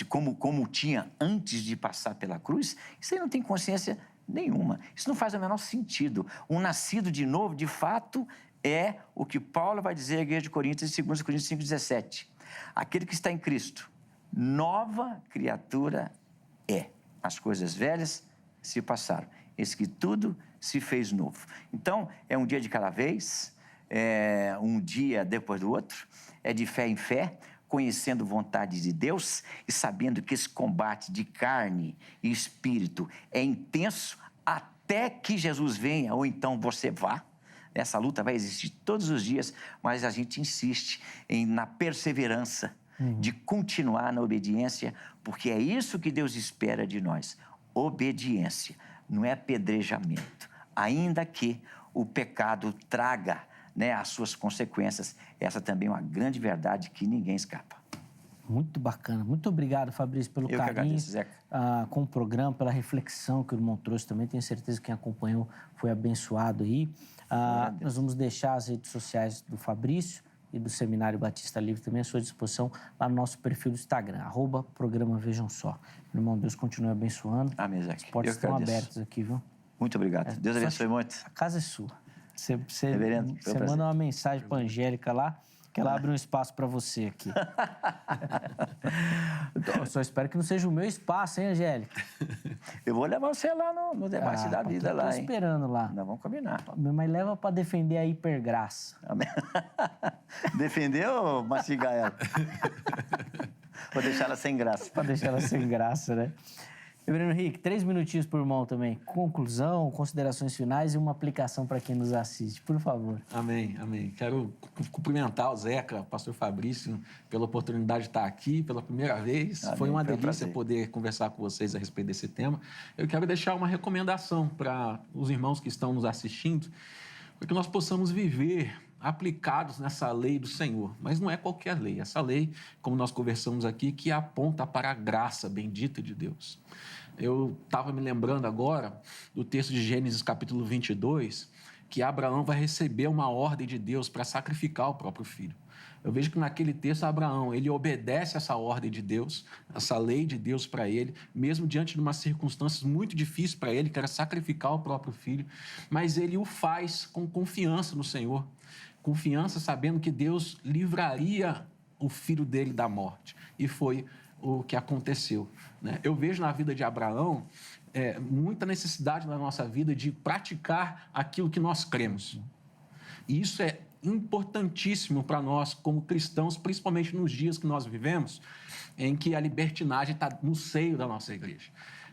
como tinha antes de passar pela cruz. Isso aí não tem consciência nenhuma. Isso não faz o menor sentido. Um nascido de novo, de fato, é o que Paulo vai dizer à igreja de Coríntios, em 2 Coríntios 5,17. Aquele que está em Cristo, nova criatura é. As coisas velhas se passaram. Eis que tudo se fez novo. Então, é um dia de cada vez, é um dia depois do outro, é de fé em fé, conhecendo a vontade de Deus e sabendo que esse combate de carne e espírito é intenso até até que Jesus venha, ou então você vá. Essa luta vai existir todos os dias, mas a gente insiste na perseverança, de continuar na obediência, porque é isso que Deus espera de nós, obediência, não é apedrejamento. Ainda que o pecado traga, né, as suas consequências, essa também é uma grande verdade que ninguém escapa. Muito bacana. Muito obrigado, Fabrício, pelo carinho, agradeço, Zeca. Com o programa, pela reflexão que o irmão trouxe também. Tenho certeza que quem acompanhou foi abençoado aí. Nós vamos deixar as redes sociais do Fabrício e do Seminário Batista Livre também à sua disposição lá no nosso perfil do Instagram, @programa Vejam Só. Meu irmão, Deus continue abençoando. Amém, Zeca. As portas estão abertas aqui, viu? Muito obrigado. Deus abençoe muito. A casa é sua. Você Reverendo, foi um prazer. manda uma mensagem para a Angélica lá, que ela abre um espaço para você aqui. Então, eu só espero que não seja o meu espaço, hein, Angélica? Eu vou levar você lá no debate da vida lá, Tô hein? esperando lá. Nós vamos combinar. Mas leva para defender a hipergraça. Amém. Defendeu ou mastigar ela? Vou deixar ela sem graça. Para deixar ela sem graça, né? Reverendo Henrique, 3 minutinhos por irmão também. Conclusão, considerações finais e uma aplicação para quem nos assiste, por favor. Amém, amém. Quero cumprimentar o Zeca, o pastor Fabrício, pela oportunidade de estar aqui pela primeira vez. Amém. Foi uma Foi um delícia prazer. poder conversar com vocês a respeito desse tema. Eu quero deixar uma recomendação para os irmãos que estão nos assistindo, para que nós possamos viver aplicados nessa lei do Senhor. Mas não é qualquer lei. Essa lei, como nós conversamos aqui, que aponta para a graça bendita de Deus. Eu estava me lembrando agora do texto de Gênesis capítulo 22, que Abraão vai receber uma ordem de Deus para sacrificar o próprio filho. Eu vejo que naquele texto Abraão, ele obedece essa ordem de Deus, essa lei de Deus para ele, mesmo diante de umas circunstâncias muito difíceis para ele, que era sacrificar o próprio filho, mas ele o faz com confiança no Senhor, confiança sabendo que Deus livraria o filho dele da morte. E foi o que aconteceu, né? Eu vejo na vida de Abraão muita necessidade na nossa vida de praticar aquilo que nós cremos. E isso é importantíssimo para nós como cristãos, principalmente nos dias que nós vivemos, em que a libertinagem está no seio da nossa igreja,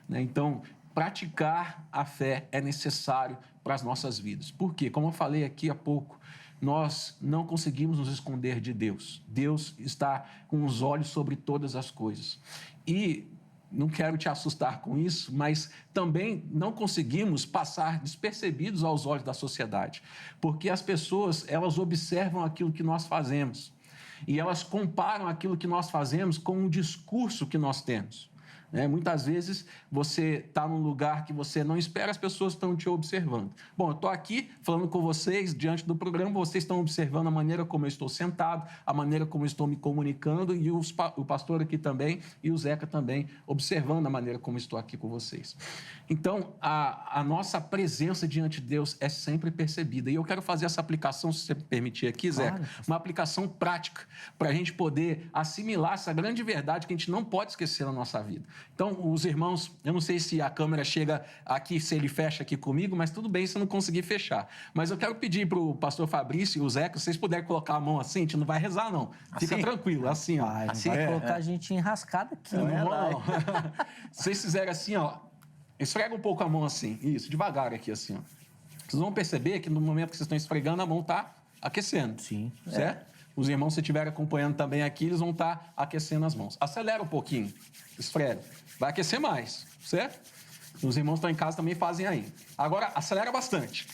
né? Então, praticar a fé é necessário para as nossas vidas. Por quê? Como eu falei aqui há pouco, nós não conseguimos nos esconder de Deus. Deus está com os olhos sobre todas as coisas. E não quero te assustar com isso, mas também não conseguimos passar despercebidos aos olhos da sociedade, porque as pessoas, elas observam aquilo que nós fazemos e elas comparam aquilo que nós fazemos com o discurso que nós temos. Muitas vezes você está num lugar que você não espera, as pessoas estão te observando. Bom, eu estou aqui falando com vocês diante do programa, vocês estão observando a maneira como eu estou sentado, a maneira como eu estou me comunicando e o pastor aqui também e o Zeca também observando a maneira como eu estou aqui com vocês. Então, a nossa presença diante de Deus é sempre percebida. E eu quero fazer essa aplicação, se você me permitir aqui, Zeca, uma aplicação prática para a gente poder assimilar essa grande verdade que a gente não pode esquecer na nossa vida. Então, os irmãos, eu não sei se a câmera chega aqui, se ele fecha aqui comigo, mas tudo bem se eu não conseguir fechar. Mas eu quero pedir para o pastor Fabrício e o Zeca, se vocês puderem colocar a mão assim, a gente não vai rezar, não. Fica assim? Tranquilo, assim, ó. Assim, vai colocar a gente enrascada aqui. Não, não. Se vocês fizerem assim, ó, esfrega um pouco a mão assim, isso, devagar aqui, assim, ó. Vocês vão perceber que no momento que vocês estão esfregando, a mão está aquecendo. Sim. Certo? Os irmãos, se estiverem acompanhando também aqui, eles vão estar aquecendo as mãos. Acelera um pouquinho, esfrega. Vai aquecer mais, certo? Os irmãos que estão em casa também fazem aí. Agora, acelera bastante.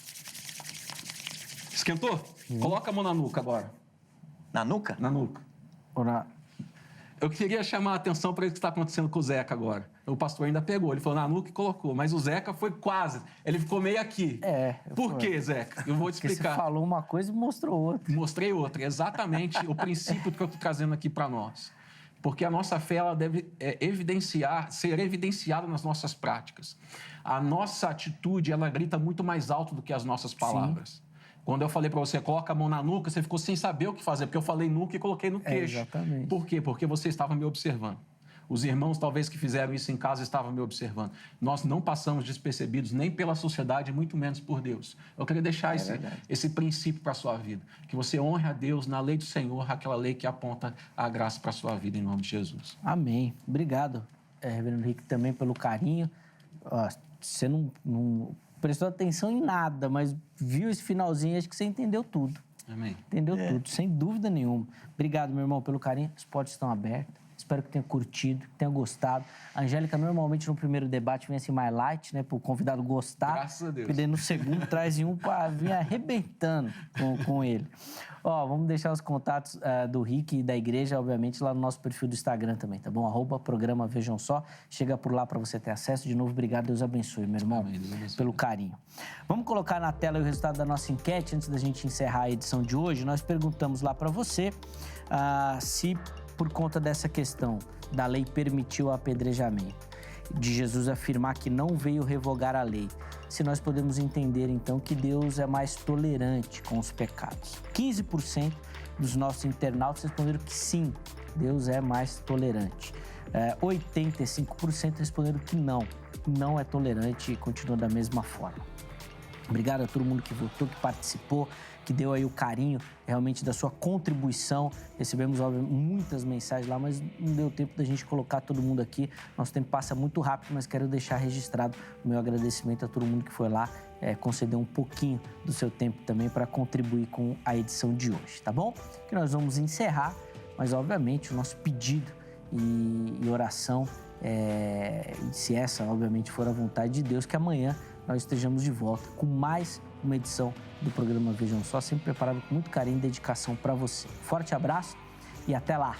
Esquentou? Coloca a mão na nuca agora. Na nuca? Na nuca. Eu queria chamar a atenção para isso que está acontecendo com o Zeca agora. O pastor ainda pegou, ele falou na nuca e colocou, mas o Zeca foi quase. Ele ficou meio aqui. Por quê, Zeca? Eu vou te explicar. Porque você falou uma coisa e mostrou outra. Mostrei outra. Exatamente o princípio que eu estou trazendo aqui para nós. Porque a nossa fé ela deve ser evidenciada nas nossas práticas. A nossa atitude, ela grita muito mais alto do que as nossas palavras. Sim. Quando eu falei para você, coloca a mão na nuca, você ficou sem saber o que fazer, porque eu falei nuca e coloquei no queixo. Exatamente. Por quê? Porque você estava me observando. Os irmãos, talvez, que fizeram isso em casa, estavam me observando. Nós não passamos despercebidos nem pela sociedade, muito menos por Deus. Eu queria deixar esse princípio para a sua vida. Que você honre a Deus na lei do Senhor, aquela lei que aponta a graça para a sua vida, em nome de Jesus. Amém. Obrigado, Reverendo Henrique, também pelo carinho. Você não prestou atenção em nada, mas viu esse finalzinho, acho que você entendeu tudo. Amém. Entendeu tudo, sem dúvida nenhuma. Obrigado, meu irmão, pelo carinho. As portas estão abertas. Espero que tenha curtido, que tenha gostado. A Angélica, normalmente, no primeiro debate, vem assim mais light, né? Para o convidado gostar. Graças a Deus. Porque daí no segundo traz um para vir arrebentando com ele. Ó, vamos deixar os contatos do Rick e da igreja, obviamente, lá no nosso perfil do Instagram também, tá bom? @programa Vejam Só. Chega por lá para você ter acesso. De novo, obrigado. Deus abençoe, meu irmão, Amém, Deus abençoe. pelo carinho. Vamos colocar na tela o resultado da nossa enquete antes da gente encerrar a edição de hoje. Nós perguntamos lá para você se, por conta dessa questão da lei, permitiu o apedrejamento, de Jesus afirmar que não veio revogar a lei, se nós podemos entender, então, que Deus é mais tolerante com os pecados. 15% dos nossos internautas responderam que sim, Deus é mais tolerante. 85% responderam que não é tolerante e continua da mesma forma. Obrigado a todo mundo que votou, que participou, que deu aí o carinho realmente da sua contribuição. Recebemos, óbvio, muitas mensagens lá, mas não deu tempo da gente colocar todo mundo aqui. Nosso tempo passa muito rápido, mas quero deixar registrado o meu agradecimento a todo mundo que foi lá, concedeu um pouquinho do seu tempo também para contribuir com a edição de hoje, tá bom? Que nós vamos encerrar, mas obviamente o nosso pedido e oração, se essa obviamente for a vontade de Deus, que amanhã nós estejamos de volta com mais uma edição do programa Vejam Só, sempre preparado com muito carinho e dedicação para você. Forte abraço e até lá!